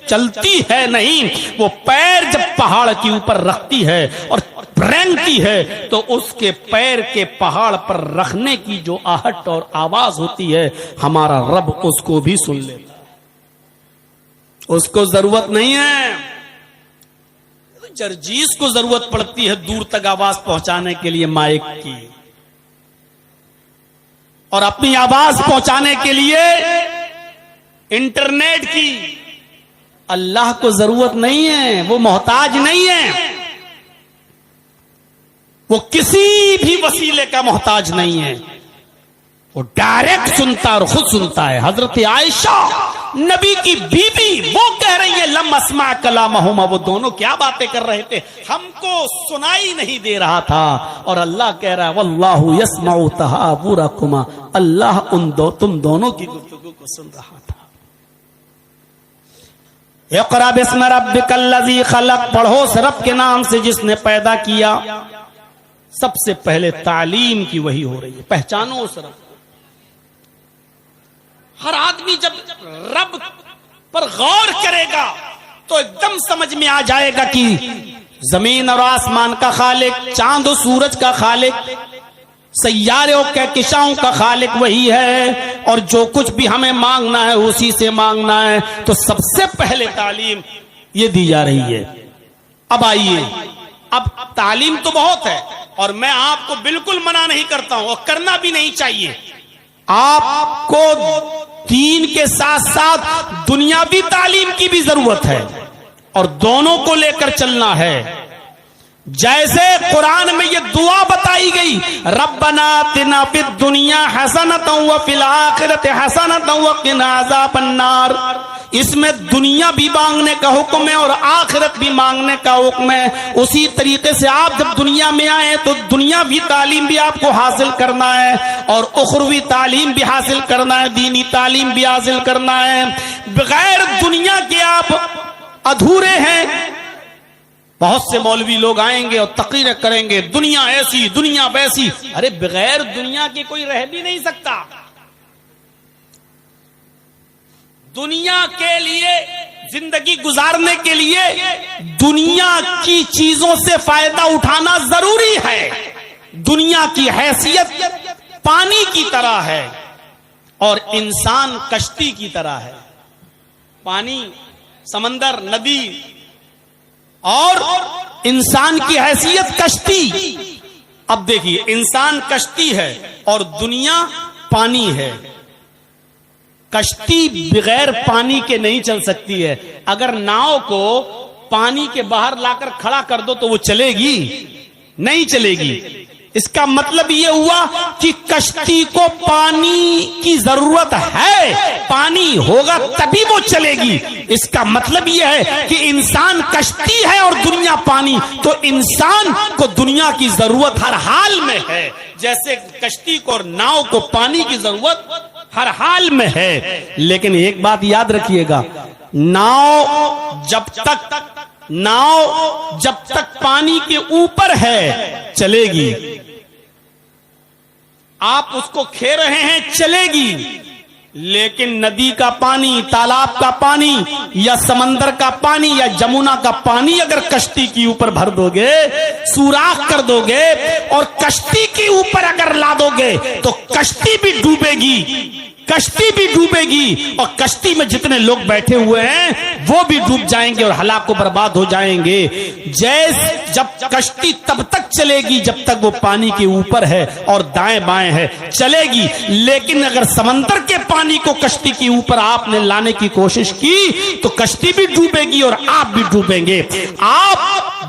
چلتی ہے نہیں، وہ پیر جب پہاڑ کے اوپر رکھتی ہے اور رینگتی ہے تو اس کے پیر کے پہاڑ پر رکھنے کی جو آہٹ اور آواز ہوتی ہے، ہمارا رب اس کو بھی سن لیتا ہے. اس کو ضرورت نہیں ہے. جرجیس کو ضرورت پڑتی ہے دور تک آواز پہنچانے کے لیے مائک کی، اور اپنی آواز پہنچانے کے لیے انٹرنیٹ کی. اللہ کو ضرورت نہیں ہے، وہ محتاج نہیں ہے، وہ کسی بھی وسیلے کا محتاج نہیں ہے. وہ ڈائریکٹ سنتا اور خود سنتا ہے. حضرت عائشہ نبی کی بیوی وہ کہہ رہی ہے لم اسمع کلامہما، وہ دونوں کیا باتیں کر رہے تھے ہم کو سنائی نہیں دے رہا تھا. اور اللہ کہہ رہا ہے واللہ یسمع تحاورکما، اللہ تم دونوں کی گفتگو کو سن رہا تھا. اقرا بسم ربک الذی خلق، پڑھو اس رب کے نام سے جس نے پیدا کیا. سب سے پہلے تعلیم کی وہی ہو رہی ہے، پہچانو اس رب. ہر آدمی جب رب پر غور کرے گا تو ایک دم سمجھ میں آ جائے گا کہ زمین اور آسمان کا خالق، چاند و سورج کا خالق، سیارے و کہکشاؤں کا خالق وہی ہے، اور جو کچھ بھی ہمیں مانگنا ہے اسی سے مانگنا ہے. تو سب سے پہلے تعلیم یہ دی جا رہی ہے. اب آئیے، اب تعلیم تو بہت ہے اور میں آپ کو بالکل منع نہیں کرتا ہوں اور کرنا بھی نہیں چاہیے. آپ کو دین کے ساتھ ساتھ دنیاوی تعلیم کی بھی ضرورت ہے اور دونوں کو لے کر چلنا ہے. جیسے قرآن میں یہ دعا بتائی گئی ربنا آتنا فی الدنیا حسنۃ وفی الآخرۃ حسنۃ وقنا عذاب النار، اس میں دنیا بھی مانگنے کا حکم ہے اور آخرت بھی مانگنے کا حکم ہے. اسی طریقے سے آپ جب دنیا میں آئے تو دنیاوی تعلیم بھی آپ کو حاصل کرنا ہے اور اخروی تعلیم بھی حاصل کرنا ہے، دینی تعلیم بھی حاصل کرنا ہے. بغیر دنیا کے آپ ادھورے ہیں. بہت سے مولوی لوگ آئیں گے اور تقریریں کریں گے دنیا ایسی دنیا ویسی. ارے بغیر دنیا کے کوئی رہ بھی نہیں سکتا. دنیا کے لیے زندگی گزارنے کے لیے دنیا کی چیزوں سے فائدہ اٹھانا ضروری ہے. دنیا کی حیثیت پانی کی طرح ہے اور انسان کشتی کی طرح ہے. پانی، سمندر، ندی اور انسان کی حیثیت کشتی. اب دیکھیے انسان کشتی ہے اور دنیا پانی ہے. کشتی بغیر پانی کے نہیں چل سکتی ہے. اگر ناؤ کو پانی کے باہر لا کر کھڑا کر دو تو وہ چلے گی؟ نہیں چلے گی. اس کا مطلب یہ ہوا کہ کشتی کو پانی کی ضرورت ہے، پانی ہوگا تبھی وہ چلے گی. اس کا مطلب یہ ہے کہ انسان کشتی ہے اور دنیا پانی، تو انسان کو دنیا کی ضرورت ہر حال میں ہے، جیسے کشتی کو اور ناؤ کو پانی کی ضرورت ہر حال میں ہے. لیکن ایک بات یاد رکھیے گا، ناؤ جب تک پانی کے اوپر ہے چلے گی. آپ اس کو کھیر رہے ہیں چلے گی. لیکن ندی کا پانی، تالاب کا پانی یا سمندر کا پانی یا جمنا کا پانی اگر کشتی کے اوپر بھر دو گے، سوراخ کر دو گے اور کشتی کے اوپر اگر لا دو گے تو کشتی بھی ڈوبے گی، کشتی بھی ڈوبے گی اور کشتی میں جتنے لوگ بیٹھے ہوئے ہیں وہ بھی ڈوب جائیں گے اور ہلاک و برباد ہو جائیں گے. جب کشتی تب تک چلے گی جب تک وہ پانی کے اوپر ہے اور دائیں بائیں ہے، چلے گی. لیکن اگر سمندر کے پانی کو کشتی کے اوپر آپ نے لانے کی کوشش کی تو کشتی بھی ڈوبے گی اور آپ بھی ڈوبیں گے. آپ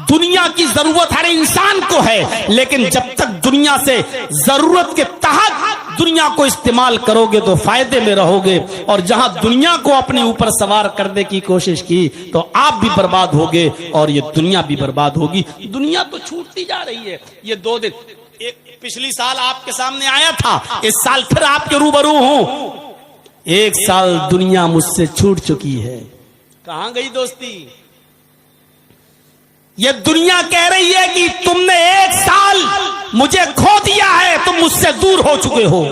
دنیا کی ضرورت ہر انسان کو ہے، لیکن جب تک دنیا سے ضرورت کے تحت دنیا کو استعمال کرو گے تو فائدے میں رہو گے، اور جہاں دنیا کو اپنے اوپر سوار کرنے کی کوشش کی تو آپ بھی برباد ہوگے اور یہ دنیا بھی برباد ہوگی. دنیا تو چھوٹتی جا رہی ہے. یہ 2 دن پچھلی سال آپ کے سامنے آیا تھا، اس سال پھر آپ کے روبرو ہوں. 1 سال دنیا مجھ سے چھوٹ چکی ہے. کہاں گئی دوستی؟ یہ دنیا کہہ رہی ہے کہ تم نے 1 سال مجھے کھو دیا ہے، تم مجھ سے دور ہو چکے ہو.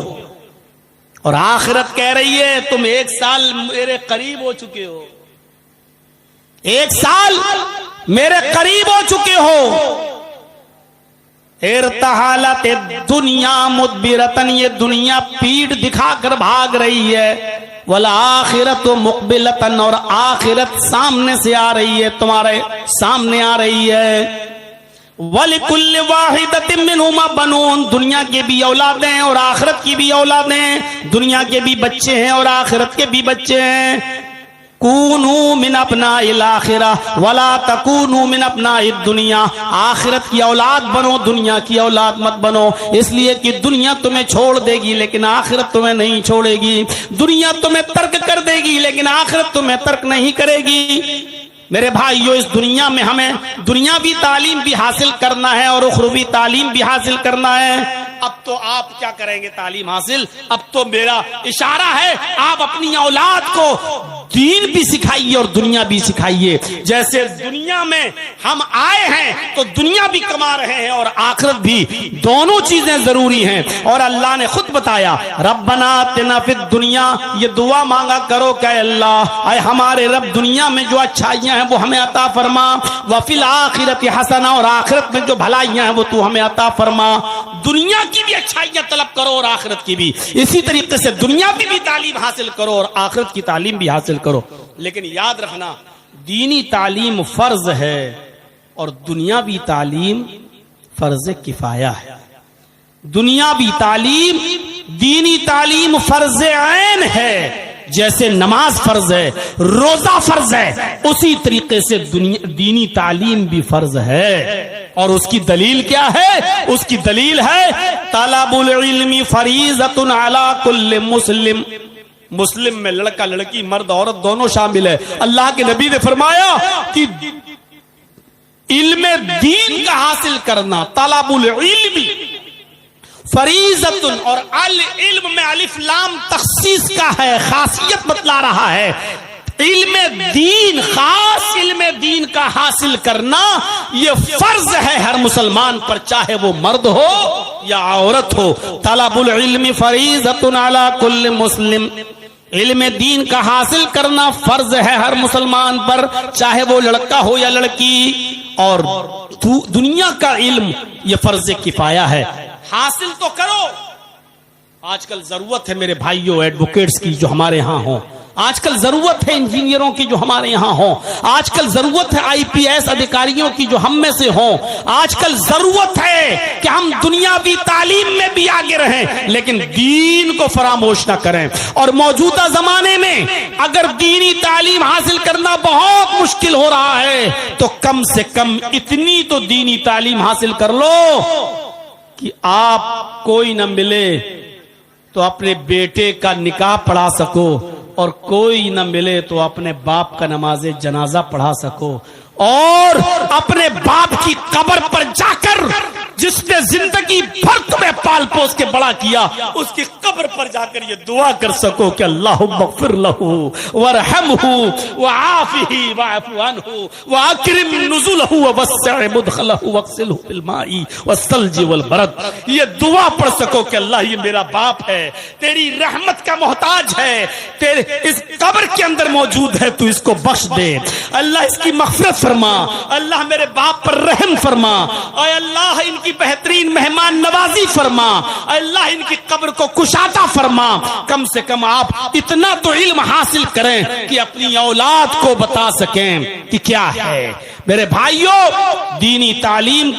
اور آخرت کہہ رہی ہے تم 1 سال میرے قریب ہو چکے ہو، 1 سال میرے قریب ہو چکے ہو. ارتحالت دنیا مدبرتن، یہ دنیا پیٹ دکھا کر بھاگ رہی ہے. والآخرت مقبلتن، اور آخرت سامنے سے آ رہی ہے، تمہارے سامنے آ رہی ہے. وَلِكُلِّ وَاحِدَةٍ مِّنْهُمَا بَنُونَ، دنیا کے بھی اولادیں اور آخرت کی بھی اولادیں، دنیا کے بھی بچے ہیں اور آخرت کے بھی بچے ہیں. کونوا من ابناء الاخرہ ولا تکونوا من ابناء الدنیا، آخرت کی اولاد بنو، دنیا کی اولاد مت بنو. اس لیے کہ دنیا تمہیں چھوڑ دے گی لیکن آخرت تمہیں نہیں چھوڑے گی. دنیا تمہیں ترک کر دے گی لیکن آخرت تمہیں ترک نہیں کرے گی. میرے بھائیو، اس دنیا میں ہمیں دنیاوی تعلیم بھی حاصل کرنا ہے اور اخروی تعلیم بھی حاصل کرنا ہے. اب تو آپ کیا کریں گے تعلیم حاصل؟ اب تو میرا اشارہ ہے آپ اپنی اولاد کو دین بھی سکھائیے اور دنیا بھی سکھائیے. جیسے دنیا میں ہم آئے ہیں تو دنیا بھی کما رہے ہیں اور آخرت بھی، دونوں چیزیں ضروری ہیں. اور اللہ نے خود بتایا ربنا آتنا فی الدنیا، یہ دعا مانگا کرو کہ اللہ اے ہمارے رب دنیا میں جو اچھائیاں ہیں وہ ہمیں عطا فرما، وفی الآخرۃ حسنہ، اور آخرت میں جو بھلائیاں ہیں وہ تو ہمیں عطا فرما. دنیا کی بھی اچھائیاں طلب کرو اور آخرت کی بھی. اسی طریقے سے دنیا کی بھی تعلیم حاصل کرو اور آخرت کی تعلیم بھی حاصل کرو. لیکن یاد رکھنا دینی تعلیم فرض ہے اور دنیاوی تعلیم فرض کفایہ ہے. دنیاوی تعلیم، دینی تعلیم فرض عین ہے. جیسے نماز فرض ہے، روزہ فرض ہے، اسی طریقے سے دینی تعلیم بھی فرض ہے. اور اس کی دلیل کیا ہے؟ اس کی دلیل ہے طلب العلم فریضۃ علی کل مسلم. مسلم میں لڑکا لڑکی، مرد عورت دونوں شامل ہے. اللہ کے نبی نے فرمایا کہ علم دین کا حاصل کرنا طلب العلم فریضۃ، اور العلم میں الف لام تخصیص کا ہے، خاصیت بتلا رہا ہے. علم دین، خاص علم دین کا حاصل کرنا یہ فرض ہے ہر مسلمان پر، چاہے وہ مرد ہو یا عورت ہو. طلب العلم فریضۃ علی کل مسلم، علم دین کا حاصل کرنا فرض ہے ہر مسلمان پر، چاہے وہ لڑکا ہو یا لڑکی. اور دنیا کا علم یہ فرض کفایہ ہے، حاصل تو کرو. آج کل ضرورت ہے میرے بھائیوں ایڈوکیٹس کی جو ہمارے ہاں ہوں، آج کل ضرورت ہے انجینئروں کی جو ہمارے یہاں ہوں، آج کل ضرورت ہے IPS ادھیکاریوں کی جو ہم میں سے ہوں. آج کل ضرورت ہے کہ ہم دنیاوی تعلیم میں بھی آگے رہیں لیکن دین کو فراموش نہ کریں. اور موجودہ زمانے میں اگر دینی تعلیم حاصل کرنا بہت مشکل ہو رہا ہے تو کم سے کم اتنی تو دینی تعلیم حاصل کر لو کہ آپ کوئی نہ ملے تو اپنے بیٹے کا نکاح پڑھا سکو، اور کوئی نہ ملے تو اپنے باپ کا نماز جنازہ پڑھا سکو. اور اپنے باپ کی قبر پر جا کر جس نے زندگی بھر تمہیں پال پوس کے بڑا کیا، اس کی قبر پر جا کر یہ دعا کر سکو کہ اللہم اغفر لہ وارحمہ وعافہ واعف عنہ واکرم نزلہ ووسع مدخلہ واغسلہ بالماء والثلج والبرد. یہ دعا پڑھ سکو کہ اللہ یہ میرا باپ ہے، تیری رحمت کا محتاج ہے، تیرے اس قبر کے اندر موجود ہے، تو اس کو بخش دے. اللہ اس کی مغفرت فرما، اللہ میرے باپ پر رحم فرما، اے اللہ ان کی بہترین مہمان نوازی فرما، اے اللہ ان کی قبر کو کشادہ فرما. کم سے کم آپ اتنا تو علم حاصل کریں کہ اپنی اولاد کو بتا سکیں کہ کیا ہے. میرے بھائیوں، دینی تعلیم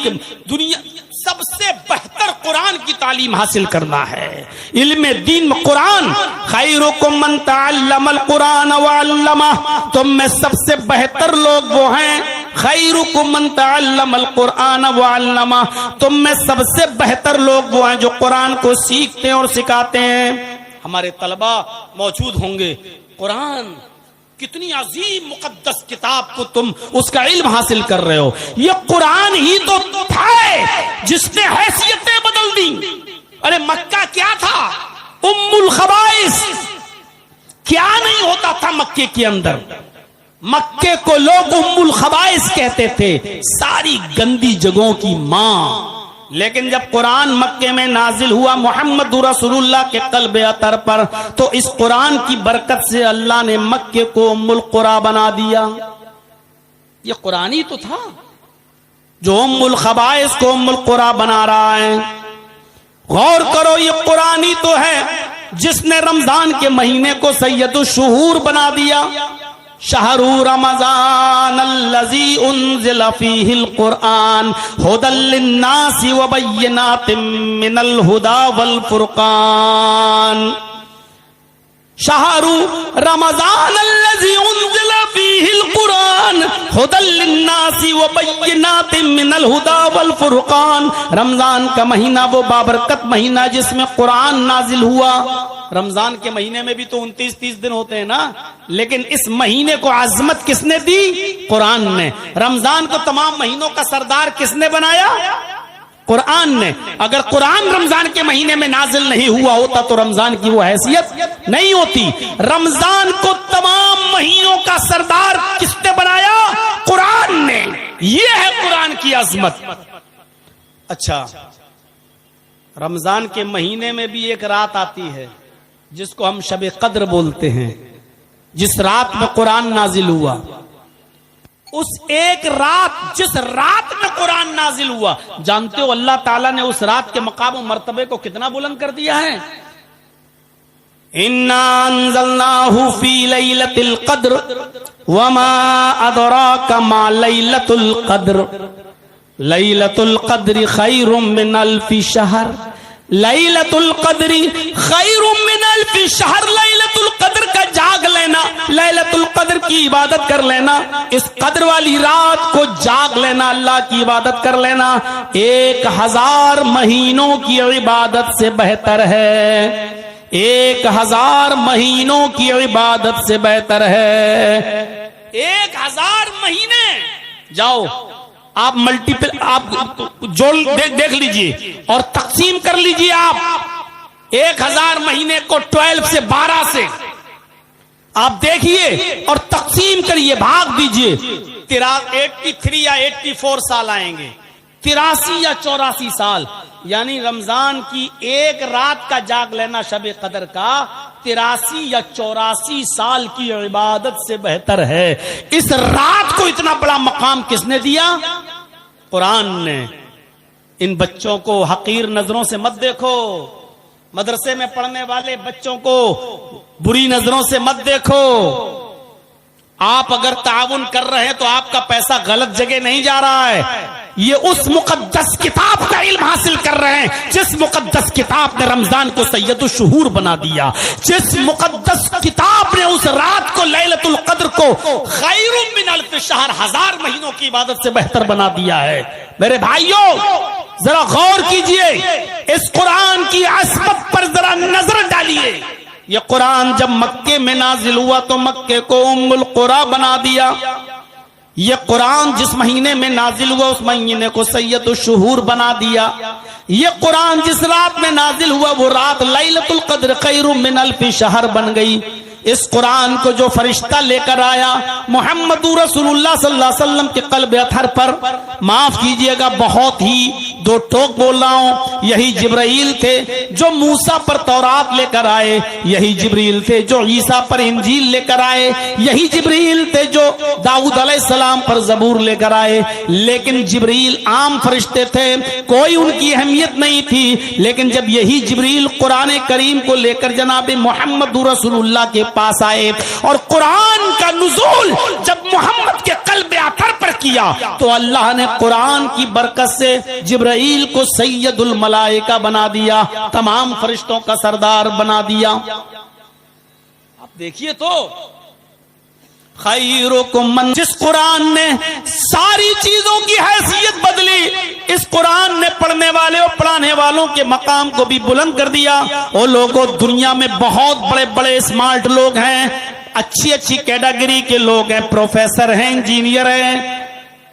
دنیا سب سے بہتر قرآن کی تعلیم حاصل کرنا ہے. علم دین میں قرآن، خیرکم من تعلم القرآن وعلمہ، تم میں سب سے بہتر لوگ وہ ہیں، خیرکم من تعلم القرآن وعلمہ، تم میں سب سے بہتر لوگ وہ ہیں جو قرآن کو سیکھتے ہیں اور سکھاتے ہیں. ہمارے طلبہ موجود ہوں گے. قرآن کتنی عظیم مقدس کتاب کو تم اس کا علم حاصل کر رہے ہو. یہ قرآن ہی تو تھا جس نے حیثیتیں بدل دی. ارے مکہ کیا تھا؟ ام الخبائث. کیا نہیں ہوتا تھا مکے کے اندر. مکے کو لوگ ام الخبائث کہتے تھے، ساری گندی جگہوں کی ماں. لیکن جب قرآن مکے میں نازل ہوا محمد رسول اللہ کے قلب اطہر پر، تو اس قرآن کی برکت سے اللہ نے مکے کو ام القری بنا دیا. یہ قرآن ہی تو تھا جو ام الخبائث کو ام القری بنا رہا ہے. غور کرو، یہ قرآن ہی تو ہے جس نے رمضان کے مہینے کو سید الشہور بنا دیا. شہر رمضان الذی انزل فیہ القرآن ھدی للناس وبینات من الھدی والفرقان. شہر رمضان الذی انزل فیہ القرآن ھدی للناس وبینات من الھدی والفرقان. رمضان کا مہینہ وہ بابرکت مہینہ جس میں قرآن نازل ہوا. رمضان کے مہینے میں بھی تو 29-30 دن ہوتے ہیں نا، لیکن اس مہینے کو عظمت کس نے دی؟ قرآن نے. رمضان کو تمام مہینوں کا سردار کس نے بنایا؟ قرآن نے. اگر قرآن رمضان کے مہینے میں نازل نہیں ہوا ہوتا تو رمضان کی وہ حیثیت نہیں ہوتی. رمضان کو تمام مہینوں کا سردار کس نے بنایا؟ قرآن نے. یہ ہے قرآن کی عظمت. اچھا، رمضان کے مہینے میں بھی ایک رات آتی ہے جس کو ہم شب قدر بولتے ہیں، جس رات میں قرآن نازل ہوا. اس ایک رات، جس رات میں قرآن نازل ہوا، جانتے ہو اللہ تعالیٰ نے اس رات کے مقام و مرتبے کو کتنا بلند کر دیا ہے؟ اِنَّا أَنزَلْنَاهُ فِي لَيْلَةِ الْقَدْرِ وَمَا أَدْرَاكَ مَا لَيْلَةُ الْقَدْرِ لَيْلَةُ الْقَدْرِ خَيْرٌ مِّنْ أَلْفِ شَهْرٍ. لیلۃ القدر خیر من الف شہر. لیلۃ القدر کا جاگ لینا، لیلۃ القدر کی عبادت کر لینا، اس قدر والی رات کو جاگ لینا، اللہ کی عبادت کر لینا 1000 مہینوں کی عبادت سے بہتر ہے. 1000 مہینوں کی عبادت سے بہتر ہے. 1000 مہینے. جاؤ آپ ملٹیپل، آپ جوڑ دیکھ لیجئے اور تقسیم کر لیجئے. آپ 1000 مہینے کو 12 سے 12 سے آپ دیکھیے اور تقسیم کریے، بھاگ دیجئے. 83 یا 84 سال آئیں گے، 83 یا 84 سال. یعنی رمضان کی ایک رات کا جاگ لینا شب قدر کا 83 یا 84 سال کی عبادت سے بہتر ہے. اس رات کو اتنا بڑا مقام کس نے دیا؟ قرآن نے. ان بچوں کو حقیر نظروں سے مت دیکھو، مدرسے میں پڑھنے والے بچوں کو بری نظروں سے مت دیکھو. آپ اگر تعاون کر رہے ہیں تو آپ کا پیسہ غلط جگہ نہیں جا رہا ہے. یہ اس مقدس کتاب کا علم حاصل کر رہے ہیں جس مقدس کتاب نے رمضان کو سید الشہور بنا دیا، جس مقدس کتاب نے اس رات کو لیلۃ القدر کو خیر من الف شہر 1000 مہینوں کی عبادت سے بہتر بنا دیا ہے. میرے بھائیوں ذرا غور کیجئے، اس قرآن کی عظمت پر ذرا نظر ڈالیے. یہ قرآن جب مکے میں نازل ہوا تو مکے کو ام القری بنا دیا. یہ قرآن جس مہینے میں نازل ہوا اس مہینے کو سید الشہور بنا دیا. یہ قرآن جس رات میں نازل ہوا وہ رات لیلۃ القدر خیر من الف شہر بن گئی. اس قرآن کو جو فرشتہ لے کر آیا محمد رسول اللہ صلی اللہ علیہ وسلم کے قلب اطہر پر، معاف کیجئے گا بہت ہی دو ٹوک بول رہا ہوں، یہی جبرائیل تھے جو موسیٰ پر تورات لے کر آئے، یہی جبرائیل تھے جو عیسیٰ پر انجیل لے کر آئے، یہی جبرائیل تھے جو داؤد علیہ السلام پر زبور لے کر آئے. لیکن جبرائیل عام فرشتے تھے، کوئی ان کی اہمیت نہیں تھی. لیکن جب یہی جبرائیل قرآن کریم کو لے کر جناب محمد رسول اللہ کے پاس آئے اور قرآن کا نزول جب محمد کے قلب اطہر پر کیا تو اللہ نے قرآن کی برکت سے جبرائیل کو سید الملائکہ بنا دیا، تمام فرشتوں کا سردار بنا دیا. آپ دیکھیے تو خیرکم من، جس قرآن نے ساری چیزوں کی حیثیت بدلی، اس قرآن نے پڑھنے والے اور پڑھانے والوں کے مقام کو بھی بلند کر دیا. وہ لوگوں دنیا میں بہت بڑے بڑے اسمارٹ لوگ ہیں، اچھی اچھی کیٹیگری کے لوگ ہیں، پروفیسر ہیں، انجینئر ہیں،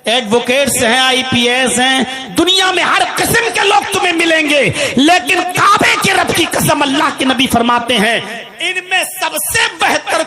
ایڈوکیٹس ہیں، آئی پی ایس ہیں، دنیا میں ہر قسم کے لوگ تمہیں ملیں گے. لیکن کعبے کے رب کی قسم اللہ کے نبی فرماتے ہیں ان میں سب سے بہتر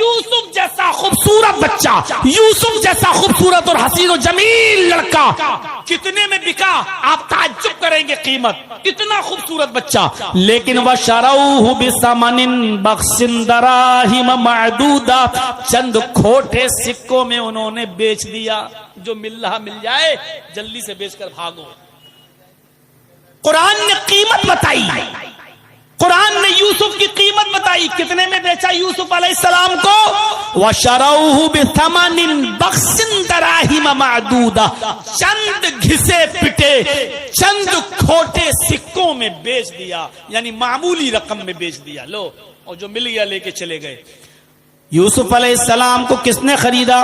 یوسف جیسا خوبصورت بچہ، یوسف جیسا خوبصورت اور حسین و جمیل لڑکا کتنے میں بکا؟ آپ تعجب کریں گے قیمت، اتنا خوبصورت بچہ، لیکن وَشَرَوْهُ بِثَمَنٍ بَخْسٍ دَرَاهِمَ مَعْدُودَةٍ، چند کھوٹے سکوں میں انہوں نے بیچ دیا۔ جو مل رہا مل جائے، جلدی سے بیچ کر بھاگو۔ قرآن نے قیمت بتائی، قرآن نے یوسف کی قیمت بتائی، کتنے میں بیچا یوسف علیہ السلام کو؟ وَشَرَوْهُ بِثَمَنٍ بَخْسٍ دَرَاهِمَ مَعْدُودَةٍ، چند گھسے پٹے، چند کھوٹے سکوں میں بیچ دیا، یعنی معمولی رقم میں بیچ دیا۔ لو، اور جو مل گیا لے کے چلے گئے۔ یوسف علیہ السلام کو کس نے خریدا؟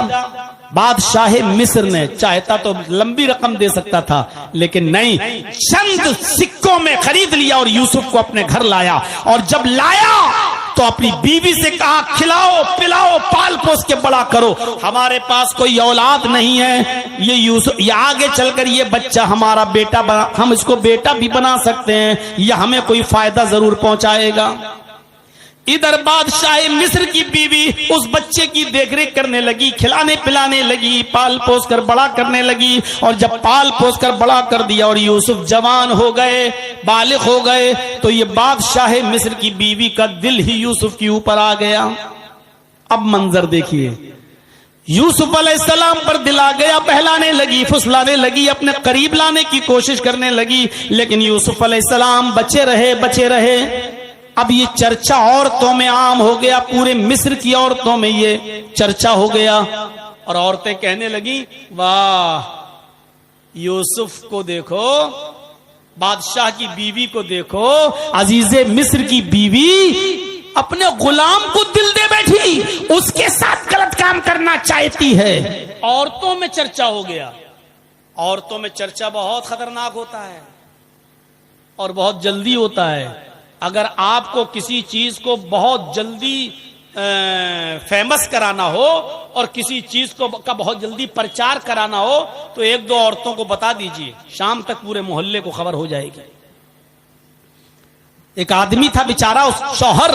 بادشاہ مصر نے۔ چاہتا تو لمبی رقم دے سکتا تھا، لیکن نہیں، چند سکوں میں خرید لیا اور یوسف کو اپنے گھر لایا۔ اور جب لایا تو اپنی بیوی سے کہا کھلاؤ پلاؤ پال پوس کے بڑا کرو، ہمارے پاس کوئی اولاد نہیں ہے، یہ یوسف، یہ آگے چل کر یہ بچہ ہمارا بیٹا بنا، ہم اس کو بیٹا بھی بنا سکتے ہیں، یہ ہمیں کوئی فائدہ ضرور پہنچائے گا۔ ادھر بادشاہ مصر کی بیوی اس بچے کی دیکھ ریکھ کرنے لگی، کھلانے پلانے لگی، پال پوس کر بڑا کرنے لگی۔ اور جب پال پوس کر بڑا کر دیا اور یوسف جوان ہو گئے، بالغ ہو گئے، تو یہ بادشاہ مصر کی بیوی کا دل ہی یوسف کے اوپر آ گیا۔ اب منظر دیکھیے، یوسف علیہ السلام پر دل آ گیا، بہلانے لگی، پھسلانے لگی، اپنے قریب لانے کی کوشش کرنے لگی، لیکن یوسف علیہ السلام بچے رہے۔ اب یہ چرچا عورتوں میں عام ہو گیا، پورے مصر کی عورتوں میں یہ چرچا ہو گیا، اور عورتیں کہنے لگی واہ یوسف کو دیکھو، بادشاہ کی بیوی کو دیکھو، عزیز مصر کی بیوی اپنے غلام کو دل دے بیٹھی، اس کے ساتھ غلط کام کرنا چاہتی ہے۔ عورتوں میں چرچا ہو گیا۔ عورتوں میں چرچا بہت خطرناک ہوتا ہے اور بہت جلدی ہوتا ہے۔ اگر آپ کو کسی چیز کو بہت جلدی فیمس کرانا ہو اور کسی چیز کا بہت جلدی پرچار کرانا ہو تو ایک دو عورتوں کو بتا دیجئے، شام تک پورے محلے کو خبر ہو جائے گی۔ ایک آدمی تھا بیچارہ، اس شوہر،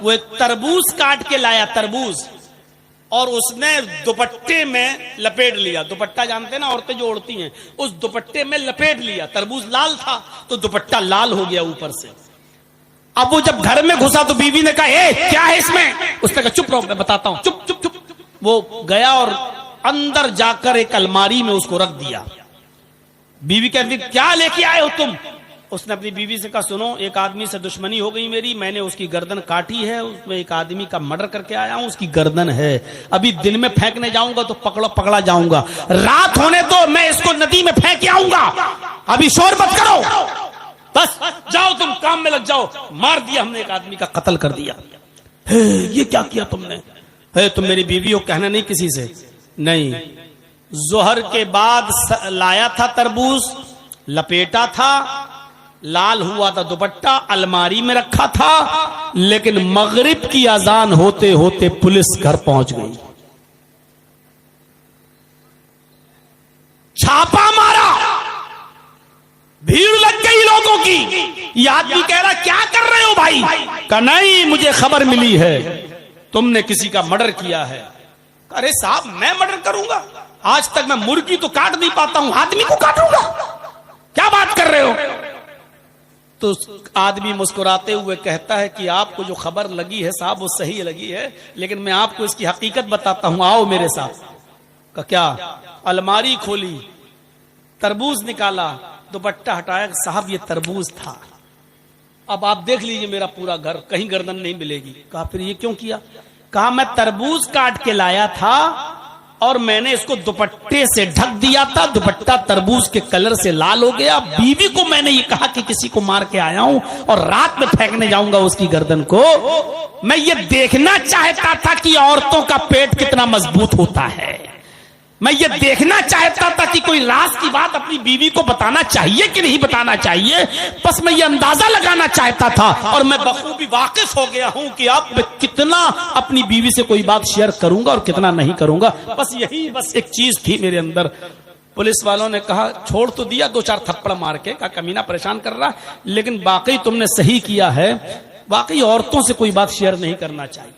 وہ ایک تربوز کاٹ کے لایا، تربوز، اور اس نے دوپٹے میں لپیٹ لیا۔ دوپٹہ جانتے نا عورتیں جو اوڑھتی ہیں، اس دوپٹے میں لپیٹ لیا۔ تربوز لال تھا تو دوپٹہ لال ہو گیا اوپر سے۔ اب وہ جب گھر میں گھسا تو بیوی نے کہا اے کیا ہے اس میں؟ اس نے کہا چپ رہو میں بتاتا ہوں، چپ چپ چپ۔ وہ گیا اور اندر جا کر ایک الماری میں اس کو رکھ دیا۔ بیوی کہتی کیا لے کے آئے ہو تم؟ اس نے اپنی بیوی سے کہا سنو، ایک آدمی سے دشمنی ہو گئی میری، میں نے اس کی گردن کاٹی ہے، اس میں ایک آدمی کا مرڈر کر کے آیا ہوں، اس کی گردن ہے، ابھی دن میں پھینکنے جاؤں گا تو پکڑا جاؤں گا، رات ہونے تو میں اس کو ندی میں پھینک کے آؤں گا، ابھی شور مت کرو، بس جاؤ تم کام میں لگ جاؤ۔ مار دیا ہم نے، ایک آدمی کا قتل کر دیا۔ یہ کیا کیا تم نے؟ تم میری بیوی ہو، کہنا نہیں کسی سے؟ نہیں، ظہر کے بعد لایا تھا تربوز، لپیٹا تھا، لال ہوا تھا دوپٹہ، الماری میں رکھا تھا، لیکن مغرب کی اذان ہوتے ہوتے پولیس گھر پہنچ گئی، چھاپا مارا، بھیڑ لگ گئی لوگوں کی۔ یہ آدمی کہہ رہا کیا کر رہے ہو بھائی؟ کہا نہیں مجھے خبر ملی ہے تم نے کسی کا مرڈر کیا ہے۔ ارے صاحب میں مرڈر کروں گا؟ آج تک میں مرغی تو کاٹ نہیں پاتا ہوں، آدمی کو کاٹوں گا؟ کیا بات کر رہے ہو؟ تو آدمی مسکراتے ہوئے کہتا ہے کہ آپ کو جو خبر لگی ہے صاحب وہ صحیح لگی ہے، لیکن میں آپ کو اس کی حقیقت بتاتا ہوں، آؤ میرے ساتھ۔ کہا کیا؟ الماری کھولی، تربوز نکالا، دوپٹہ ہٹایا، صاحب یہ تربوز تھا، اب آپ دیکھ لیجئے میرا پورا گھر، کہیں گردن نہیں ملے گی۔ کہا پھر یہ کیوں کیا؟ کہا میں تربوز کاٹ کے لایا تھا اور میں نے اس کو دوپٹے سے ڈھک دیا تھا، دوپٹہ تربوز کے کلر سے لال ہو گیا، بیوی کو میں نے یہ کہا کہ کسی کو مار کے آیا ہوں اور رات میں پھینکنے جاؤں گا اس کی گردن کو۔ میں یہ دیکھنا چاہتا تھا کہ عورتوں کا پیٹ کتنا مضبوط ہوتا ہے، میں یہ دیکھنا چاہتا تھا کہ کوئی راز کی بات اپنی بیوی کو بتانا چاہیے کہ نہیں بتانا چاہیے، بس میں یہ اندازہ لگانا چاہتا تھا، اور میں بخوبی واقف ہو گیا ہوں کہ اب میں کتنا اپنی بیوی سے کوئی بات شیئر کروں گا اور کتنا نہیں کروں گا، بس یہی بس ایک چیز تھی میرے اندر۔ پولیس والوں نے کہا چھوڑ تو دیا، دو چار تھپڑ مار کے، کہا کمینہ پریشان کر رہا، لیکن واقعی تم نے صحیح کیا ہے، واقعی عورتوں سے کوئی بات شیئر نہیں کرنا چاہیے۔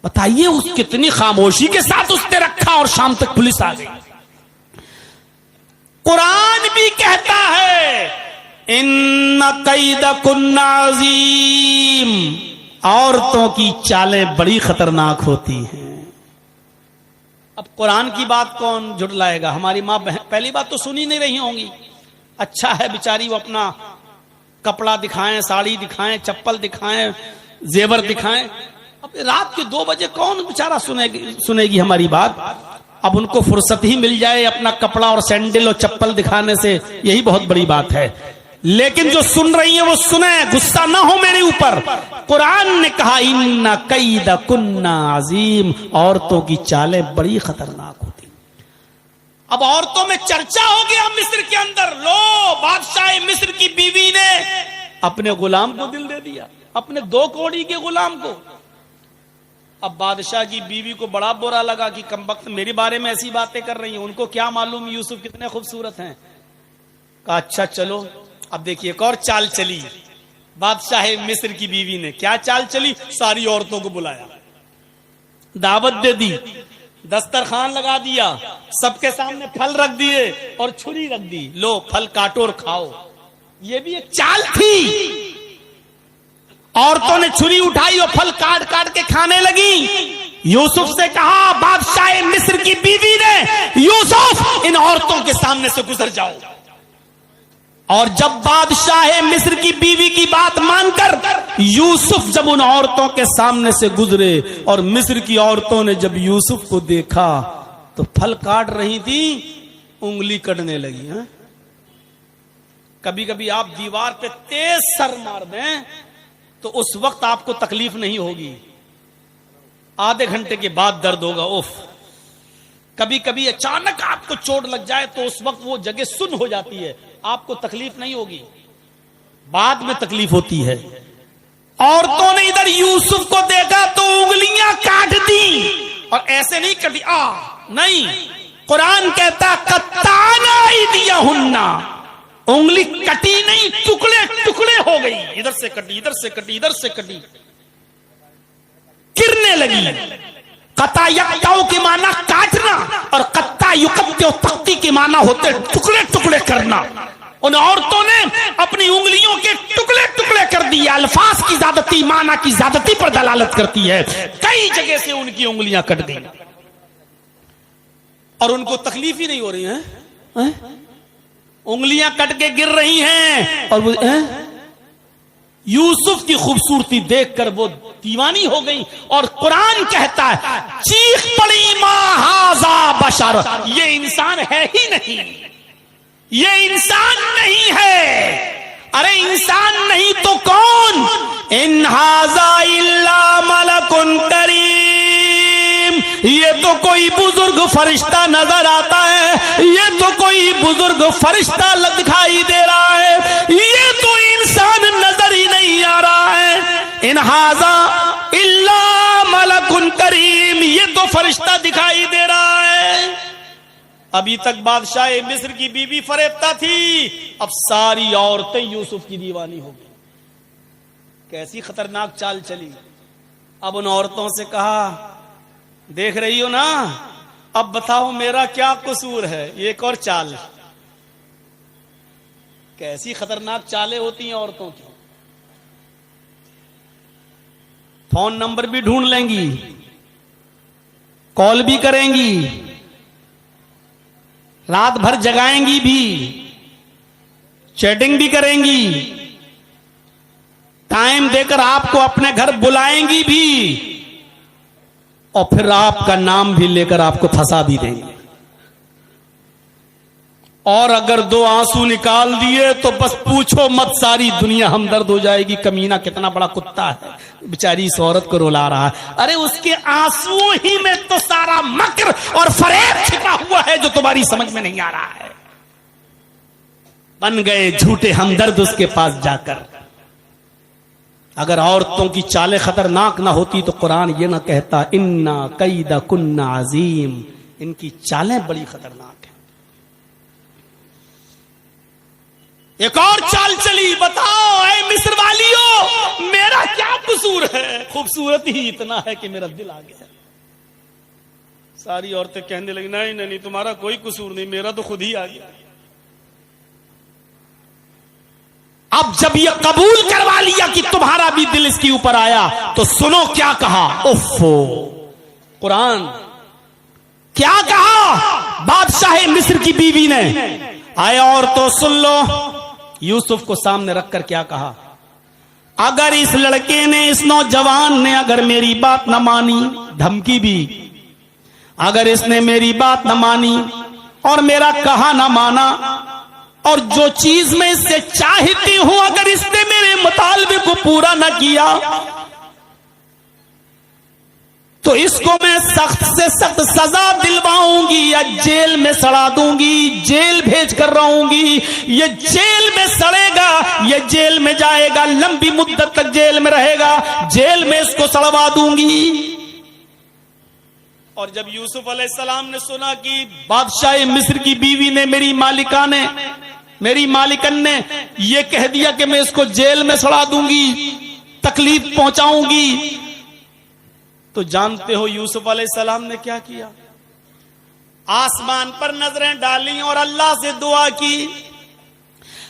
بتائیے اس کتنی خاموشی کے ساتھ اس نے رکھا اور شام تک پولیس آ گئی. قرآن بھی کہتا ہے ان کیدکن عظیم، عورتوں کی چالیں بڑی خطرناک ہوتی ہیں. اب قرآن کی بات کون جھٹلائے گا؟ ہماری ماں بہن پہلی بات تو سنی نہیں رہی ہوں گی. اچھا ہے بیچاری وہ اپنا کپڑا دکھائیں، ساڑی دکھائیں، چپل دکھائیں، زیور دکھائیں. اب رات کے 2 بجے کون بیچارہ سنے گی ہماری بات؟ اب ان کو فرصت ہی مل جائے اپنا کپڑا اور سینڈل اور چپل دکھانے سے، یہی بہت بڑی بات ہے. لیکن جو سن رہی ہیں وہ سنیں، غصہ نہ ہو میرے اوپر. قرآن نے کہا ان کیدکن عظیم، عورتوں کی چالیں بڑی خطرناک ہوتی. اب عورتوں میں چرچا ہو گیا مصر کے اندر. لو بادشاہ مصر کی بیوی نے اپنے غلام کو دل دے دیا، اپنے 2 کوڑی کے غلام کو. اب بادشاہ کی بیوی کو بڑا برا لگا کہ کمبخت میرے بارے میں ایسی باتیں کر رہی ہیں، ان کو کیا معلوم یوسف کتنے خوبصورت ہیں. کہا اچھا چلو. اب دیکھیے ایک اور چال چلی بادشاہ مصر کی بیوی نے. کیا چال چلی؟ ساری عورتوں کو بلایا، دعوت دے دی، دسترخوان لگا دیا، سب کے سامنے پھل رکھ دیے اور چھری رکھ دی. لو پھل کاٹو اور کھاؤ. یہ بھی ایک چال تھی. عورتوں نے چھری اٹھائی اور پھل کاٹ کاٹ کے کھانے لگی. یوسف سے کہا بادشاہ مصر کی بیوی نے، یوسف ان عورتوں کے سامنے سے گزر جاؤ. اور جب بادشاہ مصر کی بیوی کی بات مان کر یوسف جب ان عورتوں کے سامنے سے گزرے اور مصر کی عورتوں نے جب یوسف کو دیکھا تو پھل کاٹ رہی تھی، انگلی کٹنے لگی. کبھی کبھی آپ دیوار پہ تیز سر مار دیں تو اس وقت آپ کو تکلیف نہیں ہوگی، آدھے گھنٹے کے بعد درد ہوگا. اوف. کبھی کبھی اچانک آپ کو چوٹ لگ جائے تو اس وقت وہ جگہ سن ہو جاتی ہے، آپ کو تکلیف نہیں ہوگی، بعد میں تکلیف ہوتی ہے. عورتوں نے ادھر یوسف کو دیکھا تو انگلیاں کاٹ دی. اور ایسے نہیں کٹی نہیں، قرآن کہتا قطعنا ایدیہن، انگلی کٹی نہیں، ٹکڑے ٹکڑے ہو گئی. ادھر سے کٹی، ادھر سے کٹی، ادھر سے کٹی، گرنے لگی. قطع یقطع کے معنی کاٹنا اور قطع یقطع تختی کے معنی ہوتے ٹکڑے ٹکڑے کرنا. ان عورتوں نے اپنی انگلیوں کے ٹکڑے ٹکڑے کر دیے. الفاظ کی زیادتی معنی کی زیادتی پر دلالت کرتی ہے. کئی جگہ سے ان کی انگلیاں کٹ گئی اور ان کو تکلیف ہی نہیں ہو رہی ہے. انگلیاں کٹ کے گر رہی ہیں اور وہ یوسف کی خوبصورتی دیکھ کر وہ دیوانی ہو گئی. اور قرآن کہتا ہے چیخ پڑی ما ھذا بشر، یہ انسان ہے ہی نہیں، یہ انسان نہیں ہے. ارے انسان نہیں تو کون؟ ان ھذا الا ملک کریم، یہ تو کوئی بزرگ فرشتہ نظر آتا ہے، یہ تو کوئی بزرگ فرشتہ دکھائی دے رہا ہے، یہ تو انسان نظر ہی نہیں آ رہا ہے. ان ھذا الا ملک کریم، یہ تو فرشتہ دکھائی دے رہا ہے. ابھی تک بادشاہ مصر کی بیوی فریبتا تھی، اب ساری عورتیں یوسف کی دیوانی ہو گئی. کیسی خطرناک چال چلی. اب ان عورتوں سے کہا دیکھ رہی ہو نا، اب بتاؤ میرا کیا قصور ہے. یہ ایک اور چال. کیسی خطرناک چالیں ہوتی ہیں عورتوں کی. فون نمبر بھی ڈھونڈ لیں گی، کال بھی کریں گی، رات بھر جگائیں گی بھی، چیٹنگ بھی کریں گی، ٹائم دے کر آپ کو اپنے گھر بلائیں گی بھی، اور پھر آپ کا نام بھی لے کر آپ کو پھنسا بھی دیں گے. اور اگر 2 آنسو نکال دیے تو بس پوچھو مت، ساری دنیا ہمدرد ہو جائے گی. کمینہ کتنا بڑا کتا ہے، بیچاری اس عورت کو رلا رہا ہے. ارے اس کے آنسو ہی میں تو سارا مکر اور فریب چھپا ہوا ہے جو تمہاری سمجھ میں نہیں آ رہا ہے. بن گئے جھوٹے ہمدرد اس کے پاس جا کر. اگر عورتوں کی چالیں خطرناک نہ ہوتی تو قرآن یہ نہ کہتا انا کیدکن عظیم، ان کی چالیں بڑی خطرناک ہیں. ایک اور چال چلی، بتاؤ اے مصر والیو میرا کیا قصور ہے؟ خوبصورت ہی اتنا ہے کہ میرا دل آ گیا۔ ساری عورتیں کہنے لگی نہیں نہیں تمہارا کوئی قصور نہیں، میرا تو خود ہی آ گیا۔ اب جب یہ قبول کروا لیا کہ تمہارا بھی دل اس کے اوپر آیا تو سنو کیا کہا، اوفو قرآن کیا کہا بادشاہ مصر کی بیوی نے، آئے اور تو سن لو، یوسف کو سامنے رکھ کر کیا کہا، اگر اس لڑکے نے، اس نوجوان نے اگر میری بات نہ مانی، دھمکی بھی، اگر اس نے میری بات نہ مانی اور میرا کہا نہ مانا، اور جو چیز میں اس سے چاہتی ہوں اگر اس نے میرے مطالبے کو پورا نہ کیا تو اس کو میں سخت سے سخت سزا دلواؤں گی یا جیل میں سڑا دوں گی، جیل بھیج کر رہوں گی، یہ جیل میں سڑے گا، یہ جیل میں جائے گا، لمبی مدت تک جیل میں رہے گا، جیل میں اس کو سڑوا دوں گی۔ اور جب یوسف علیہ السلام نے سنا کہ بادشاہ مصر کی بیوی نے، میری مالکن نے یہ کہہ دیا کہ میں اس کو جیل میں سڑا دوں گی، تکلیف پہنچاؤں گی، تو جانتے ہو یوسف علیہ السلام نے کیا کیا؟ آسمان پر نظریں ڈالی اور اللہ سے دعا کی۔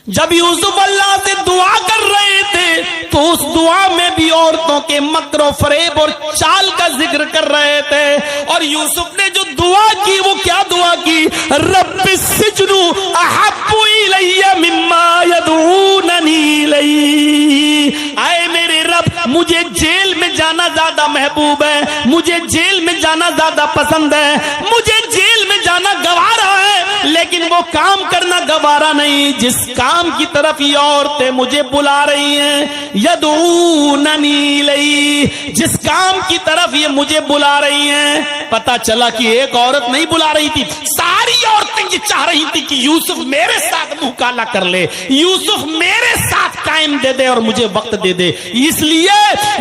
جب یوسف اللہ سے دعا کر رہے تھے تو اس دعا میں بھی عورتوں کے مکر و فریب اور چال کا ذکر کر رہے تھے، اور یوسف نے جو دعا کی وہ کیا دعا کی، رب السجن احب الی مما یدعوننی الیہ، اے میرے رب مجھے جیل میں جانا زیادہ محبوب ہے، مجھے جیل میں جانا زیادہ پسند ہے، مجھے جیل میں جانا گوارا ہے، لیکن وہ کام کرنا گوارا نہیں جس کام کی طرف یہ عورتیں مجھے بلا رہی ہیں، یدعوننی الیہ، جس کام کی طرف یہ مجھے بلا رہی ہیں۔ پتا چلا کہ ایک عورت نہیں بلا رہی تھی، ساری عورتیں یہ چاہ رہی تھی کہ یوسف میرے ساتھ منہ کالا کر لے، یوسف میرے ساتھ قائم دے دے اور مجھے وقت دے دے، اس لیے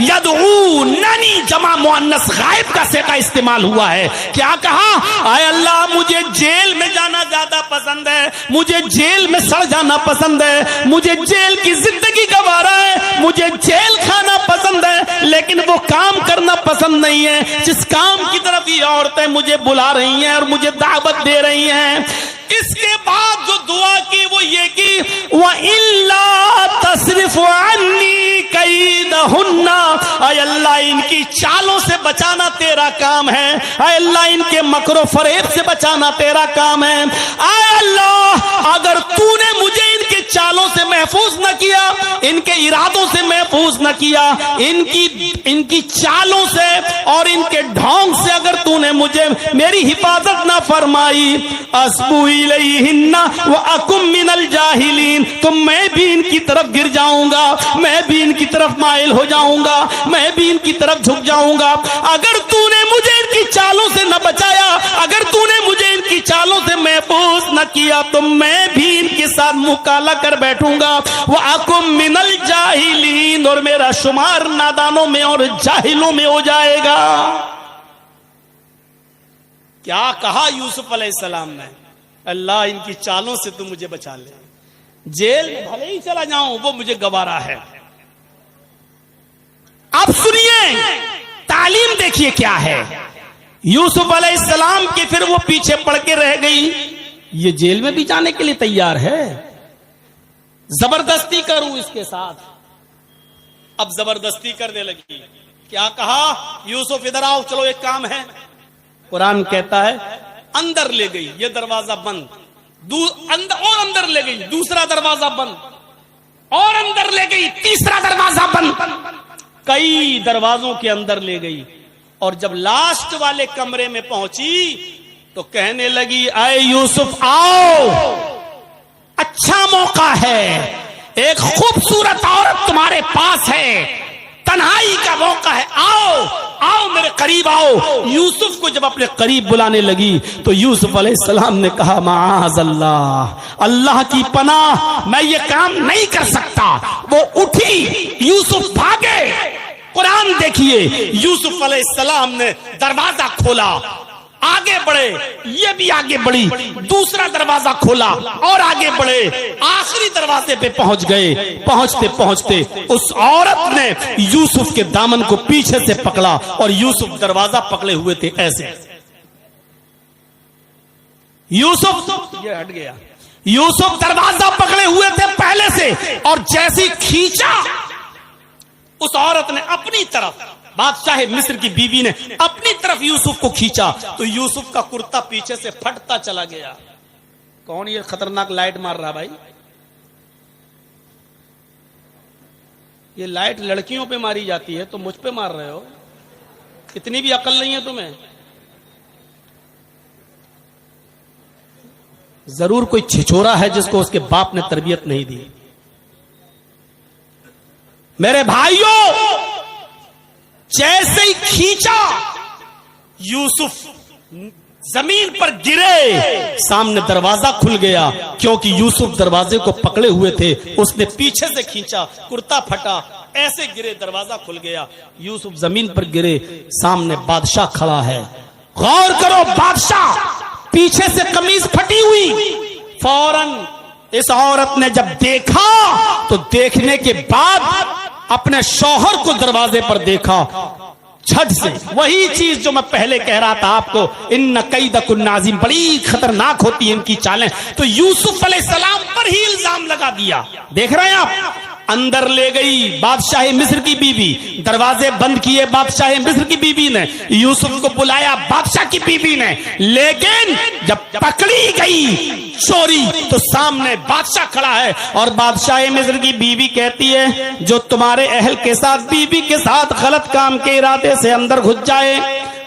یدعوننی جمع مؤنث غائب کا صیغہ استعمال ہوا ہے۔ کیا کہا، اے اللہ مجھے جیل میں جانا زیادہ پسند ہے، مجھے جیل میں سڑ جانا پسند ہے، مجھے جیل کی زندگی گوارا ہے، مجھے جیل کھانا پسند ہے، لیکن وہ کام کرنا پسند نہیں ہے جس کام کی طرف یہ عورتیں مجھے بلا رہی ہیں اور مجھے دعوت دے رہی ہیں۔ اس کے بعد جو دعا کی وہ یہ کی، وَإِلَّا تَصْرِفْ عَنِّي كَيْدَهُنَّ، اے اللہ ان کی چالوں سے بچانا تیرا کام ہے، اے اللہ ان کے مکر و فریب سے بچانا تیرا کام ہے، اے اللہ اگر تو نے مجھے ان کے چالوں سے محفوظ نہ کیا، ان کے ارادوں سے محفوظ نہ کیا، ان کی چالوں سے اور ان کے ڈھونگ سے اگر تو نے مجھے میری حفاظت نہ فرمائی، اسبو الیہن واکم من الجاہلین، تو میں بھی ان کی طرف گر جاؤں گا، میں بھی ان کی طرف مائل ہو جاؤں گا، میں بھی ان کی طرف جھک جاؤں گا۔ اگر تو نے مجھے ان کی چالوں سے نہ بچایا، اگر تو نے مجھے ان کی چالوں سے محفوظ نہ کیا تو میں بھی ان کے ساتھ منہ کالا کر بیٹھوں گا، واکم من الجاہلین، اور میرا شمار نادانوں میں اور جاہلوں میں ہو جائے گا۔ کیا کہا یوسف علیہ السلام نے، اللہ ان کی چالوں سے تو مجھے بچا لے، جیل میں بھلے ہی چلا جاؤں وہ مجھے گوارا ہے۔ اب سنیے تعلیم دیکھیے کیا ہے، یوسف علیہ السلام کے پھر وہ پیچھے پڑ کے رہ گئی، یہ جیل میں بھی جانے کے لیے تیار ہے، زبردستی کروں اس کے ساتھ، اب زبردستی کرنے لگی۔ کیا کہا، یوسف ادھر آؤ، چلو ایک کام ہے۔ قرآن کہتا ہے اندر لے گئی، یہ دروازہ بند، اور اندر لے گئی، دوسرا دروازہ بند، اور اندر لے گئی، تیسرا دروازہ بند، کئی دروازوں کے اندر لے گئی، اور جب لاسٹ والے کمرے میں پہنچی تو کہنے لگی، اے یوسف آؤ، اچھا موقع ہے، ایک خوبصورت عورت تمہارے پاس ہے، تنہائی کا موقع ہے، آؤ آؤ میرے قریب آؤ۔ یوسف کو جب اپنے قریب بلانے لگی تو یوسف علیہ السلام نے کہا، معاذ اللہ، اللہ کی پناہ، میں یہ کام نہیں کر سکتا۔ وہ اٹھی، یوسف بھاگے۔ قرآن دیکھیے، یوسف علیہ السلام نے دروازہ کھولا، آگے بڑھے، یہ بھی آگے بڑھی، دوسرا دروازہ کھولا اور آگے بڑھے، آخری دروازے پہ پہنچ گئے۔ پہنچتے پہنچتے اس عورت نے یوسف کے دامن کو پیچھے سے پکڑا اور یوسف دروازہ پکڑے ہوئے تھے ایسے، یوسف یہ ہٹ گیا، یوسف دروازہ پکڑے ہوئے تھے پہلے سے، اور جیسی کھینچا اس عورت نے اپنی طرف، بادشاہ مصر کی بیوی نے اپنی طرف یوسف کو کھینچا تو یوسف کا کرتا پیچھے سے پھٹتا چلا گیا۔ کون یہ خطرناک لائٹ مار رہا بھائی؟ یہ لائٹ لڑکیوں پہ ماری جاتی ہے تو مجھ پہ مار رہے ہو؟ اتنی بھی عقل نہیں ہے تمہیں؟ ضرور کوئی چھچورا ہے جس کو اس کے باپ نے تربیت نہیں دی۔ میرے بھائیوں، جیسے ہی کھینچا یوسف زمین پر گرے، سامنے دروازہ کھل گیا، کیونکہ یوسف دروازے کو پکڑے ہوئے تھے، اس نے پیچھے سے کھینچا، کرتا پھٹا، ایسے گرے، دروازہ کھل گیا، یوسف زمین پر گرے، سامنے بادشاہ کھڑا ہے۔ غور کرو، بادشاہ، پیچھے سے قمیض پھٹی ہوئی، فوراً اس عورت نے جب دیکھا تو دیکھنے کے بعد اپنے شوہر کو دروازے پر دیکھا، جھٹ سے وہی چیز جو میں پہلے کہہ رہا تھا آپ کو، ان کیدکن عظیم، بڑی خطرناک ہوتی ہیں ان کی چالیں، تو یوسف علیہ السلام پر ہی الزام لگا دیا۔ دیکھ رہے ہیں آپ، اندر لے گئی بادشاہ مصر کی بیوی، دروازے بند کیے بادشاہ مصر کی بیوی نے، یوسف کو بلایا بادشاہ کی بیوی نے، لیکن جب پکڑی گئی چوری تو سامنے بادشاہ کھڑا ہے، اور بادشاہ مصر کی بیوی کہتی ہے جو تمہارے اہل کے ساتھ، بیوی کے ساتھ غلط کام کے ارادے سے اندر گھس جائے،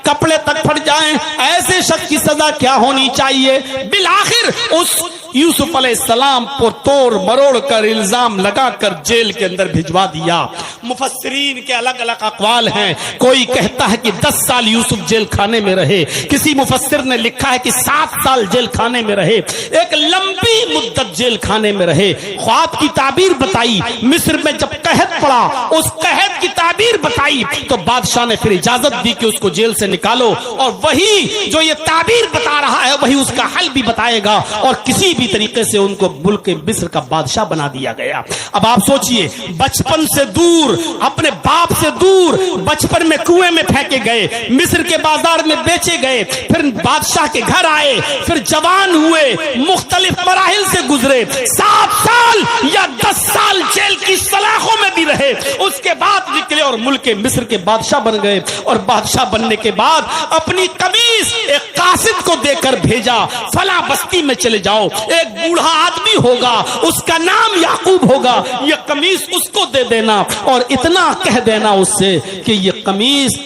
کپڑے تک پھٹ جائیں، ایسے شخص کی سزا کیا ہونی چاہیے؟ بالآخر اس یوسف علیہ السلام پر توڑ مروڑ کر الزام لگا کر جیل کے اندر بھجوا دیا۔ مفسرین کے الگ الگ اقوال ہیں، کوئی کہتا ہے کہ 10 سال یوسف جیل خانے میں رہے، کسی مفسر نے لکھا ہے کہ 7 سال جیل خانے میں رہے، ایک لمبی مدت جیل خانے میں رہے۔ خواب کی تعبیر بتائی، مصر میں جب قحط پڑا اس قحط کی تعبیر بتائی تو بادشاہ نے پھر اجازت دی کہ اس کو جیل سے نکالو، اور وہی جو یہ تعبیر بتا رہا ہے وہی اس کا حل بھی بتائے گا، اور کسی بھی طریقے سے ان کو ملک مصر کا بادشاہ بنا دیا گیا۔ اب آپ سوچئے، بچپن سے دور، اپنے باپ سے دور، بچپن میں کنویں میں پھینکے گئے، مصر کے بازار میں بیچے گئے، پھر بادشاہ کے گھر آئے، پھر جوان ہوئے، مختلف مراحل سے گزرے، 7 سال یا 10 سال جیل کی سلاخوں میں بھی رہے، اس کے بعد نکلے اور ملک مصر کے بادشاہ بن گئے، اور بادشاہ بننے کے بعد اپنی قمیص ایک قاصد کو دے کر بھیجا، فلاں بستی میں چلے جاؤ، ایک بوڑھا آدمی ہوگا، اس کا نام یعقوب ہوگا، یہ قمیص اس کو دے دینا، اور اتنا کہہ دینا اس سے کہ یہ قمیص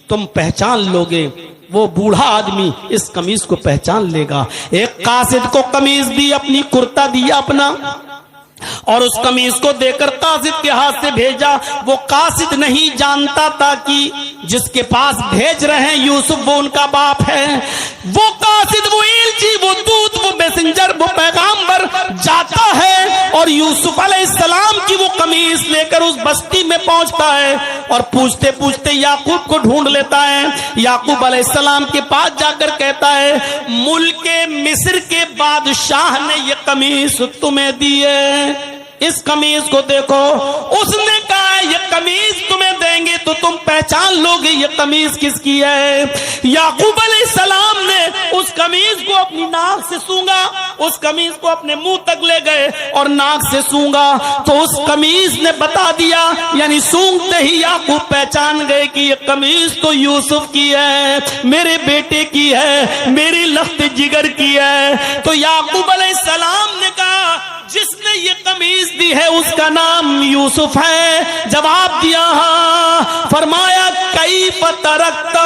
تم پہچان لوگے، وہ بوڑھا آدمی اس قمیص کو پہچان لے گا۔ ایک قاصد کو قمیص دی، اپنی کرتا دیا اپنا، اور اس قمیص کو دے کر قاصد کے ہاتھ سے بھیجا۔ وہ قاصد نہیں جانتا تھا کہ جس کے پاس بھیج رہے ہیں یوسف وہ ان کا باپ ہے۔ وہ قاصد، وہ ایلچی، وہ دودت، وہ میسنجر، وہ پیغامبر جاتا ہے اور یوسف علیہ السلام کی وہ قمیص لے کر اس بستی میں پہنچتا ہے، اور پوچھتے پوچھتے یعقوب کو ڈھونڈ لیتا ہے۔ یعقوب علیہ السلام کے پاس جا کر کہتا ہے ملک مصر کے بادشاہ نے یہ قمیص تمہیں دی ہے، اس قمیص کو دیکھو۔ اس نے کہا یہ قمیص تمہیں دیں گے تو تم پہچان لو گے یہ قمیص کس کی ہے۔ یعقوب علیہ السلام نے اس قمیص کو اپنی ناک سے سونگا، اس قمیص کو اپنے منہ تک لے گئے اور ناک سے سونگا تو اس قمیص نے بتا دیا، یعنی سونگتے ہی یعقوب پہچان گئے کہ یہ قمیص تو یوسف کی ہے، میرے بیٹے کی ہے، میری لخت جگر کی ہے۔ تو یعقوب علیہ السلام نے کہا جس نے یہ قمیص دی ہے اس کا نام یوسف ہے۔ جواب دیا ہاں۔ فرمایا کیف ترکتہ،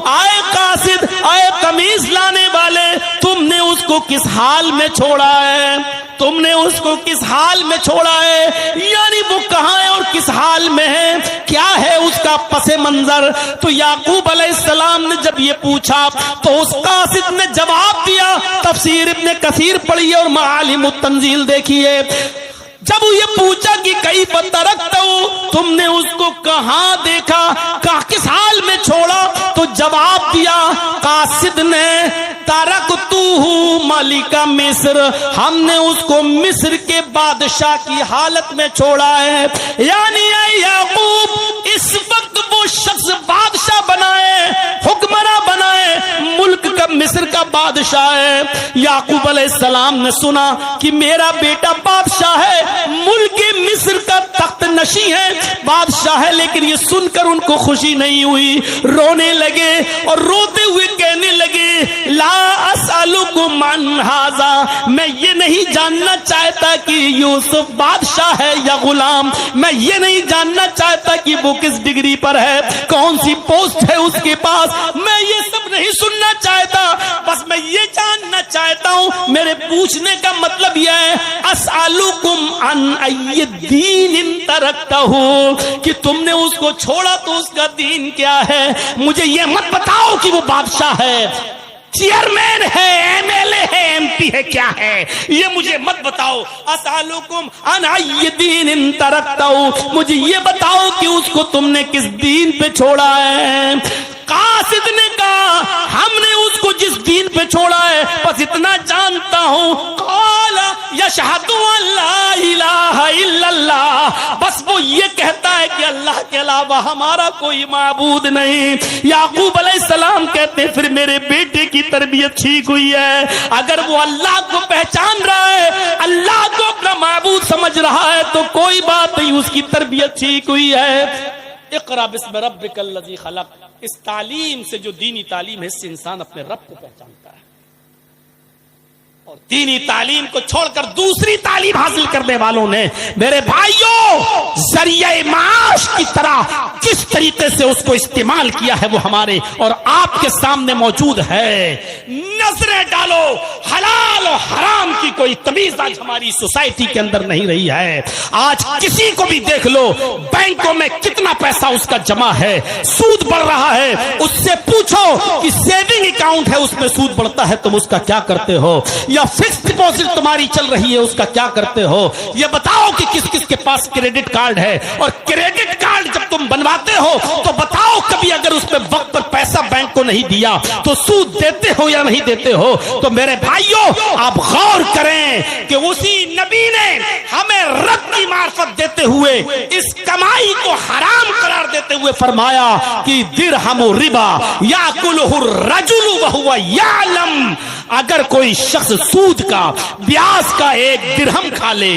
آئے قاصد، آئے قمیص لانے والے، تم نے اس کو کس حال میں چھوڑا ہے؟ تم نے اس کو کس حال میں چھوڑا ہے؟ یعنی وہ کہاں ہے اور کس حال میں ہے، کیا ہے اس کا پس منظر؟ تو یعقوب علیہ السلام نے جب یہ پوچھا تو اس قاصد نے جواب دیا۔ تفسیر ابن کثیر پڑھیے اور معالم التنزیل دیکھیے۔ جب یہ پوچھا کہ کئی ترکتہ تم نے اس کو کہاں دیکھا، کس حال میں چھوڑا، تو جواب دیا قاصد نے ترکتہ ملک مصر، ہم نے اس کو مصر کے بادشاہ کی حالت میں چھوڑا ہے. یعنی اے یعقوب اس وقت وہ شخص بادشاہ بنائے، حکمراں بنائے، ملک کا مصر کا بادشاہ ہے. یعقوب علیہ السلام نے سنا کہ میرا بیٹا بادشاہ ہے، ملک مصر کا تخت نشین ہے، بادشاہ ہے. لیکن یہ سن کر ان کو خوشی نہیں ہوئی، رونے لگے اور روتے ہوئے کہنے لگے لا اسألکم عن ھذا، میں یہ نہیں جاننا چاہتا کہ یوسف بادشاہ ہے یا غلام، میں یہ نہیں جاننا چاہتا کہ وہ کس ڈگری پر ہے، کون سی پوسٹ ہے اس کے پاس، میں یہ سب نہیں سننا چاہتا. بس میں یہ جاننا چاہتا ہوں، میرے پوچھنے کا مطلب یہ ہے اسألکم عن ای دین ترکتہ، کہ تم نے اس کو چھوڑا تو اس کا دین کیا ہے. مجھے یہ مت بتاؤ کہ وہ بادشاہ ہے، چیئرمین ہے، ایم ایل اے ہے، ایم پی ہے، کیا ہے، یہ مجھے مت بتاؤ. اسألکم عن ای دین ترکتہ، مجھے یہ بتاؤ کہ اس کو تم نے کس دین پہ چھوڑا ہے. قاصد نے کہا ہم نے اس کو جس دین پہ چھوڑا ہے بس اتنا جانتا ہوں، قال یشہد ان لا الہ الا اللہ، بس وہ یہ کہتا ہے کہ اللہ کے علاوہ ہمارا کوئی معبود نہیں. یعقوب علیہ السلام کہتے ہیں پھر میرے بیٹے کی تربیت ٹھیک ہوئی ہے. اگر وہ اللہ کو پہچان رہا ہے، اللہ کو اپنا معبود سمجھ رہا ہے تو کوئی بات نہیں، اس کی تربیت ٹھیک ہوئی ہے. اقرأ باسم ربک الذی خلق، اس تعلیم سے جو دینی تعلیم ہے اس سے انسان اپنے رب کو پہچانتا ہے. اور دینی تعلیم کو چھوڑ کر دوسری تعلیم حاصل کرنے والوں نے میرے بھائیوں ذریعہ معاش کی طرح کس طریقے سے اس کو استعمال کیا ہے وہ ہمارے اور آپ کے سامنے موجود ہے. نظریں ڈالو، حلال و حرام کی کوئی تمیز آج ہماری سوسائٹی کے اندر نہیں رہی ہے. آج کسی کو بھی دیکھ لو، بینکوں میں کتنا پیسہ اس کا جمع ہے، سود بڑھ رہا ہے، اس سے پوچھو کہ سیونگ اکاؤنٹ ہے اس میں سود بڑھتا ہے تم اس کا کیا کرتے ہو، یا فکس ڈپوزٹ تمہاری چل رہی ہے اس کا کیا کرتے ہو. یہ بتاؤ کہ کس کس کے پاس کریڈٹ کارڈ ہے، اور کریڈٹ کارڈ جب تم بنواتے ہو تو بتاؤ کبھی اگر اس میں وقت پر پیسہ بینک کو نہیں دیا تو سود دیتے ہو یا نہیں دیتے ہو. تو میرے بھائیوں آپ غور کریں کہ اسی نبی نے ہمیں رب کی معرفت دیتے ہوئے اس کمائی کو حرام قرار دیتے ہوئے فرمایا کہ درہم ربا یاکلہ الرجل وہو یعلم، اگر کوئی شخص سود کا، بیاج کا ایک درہم کھا لے،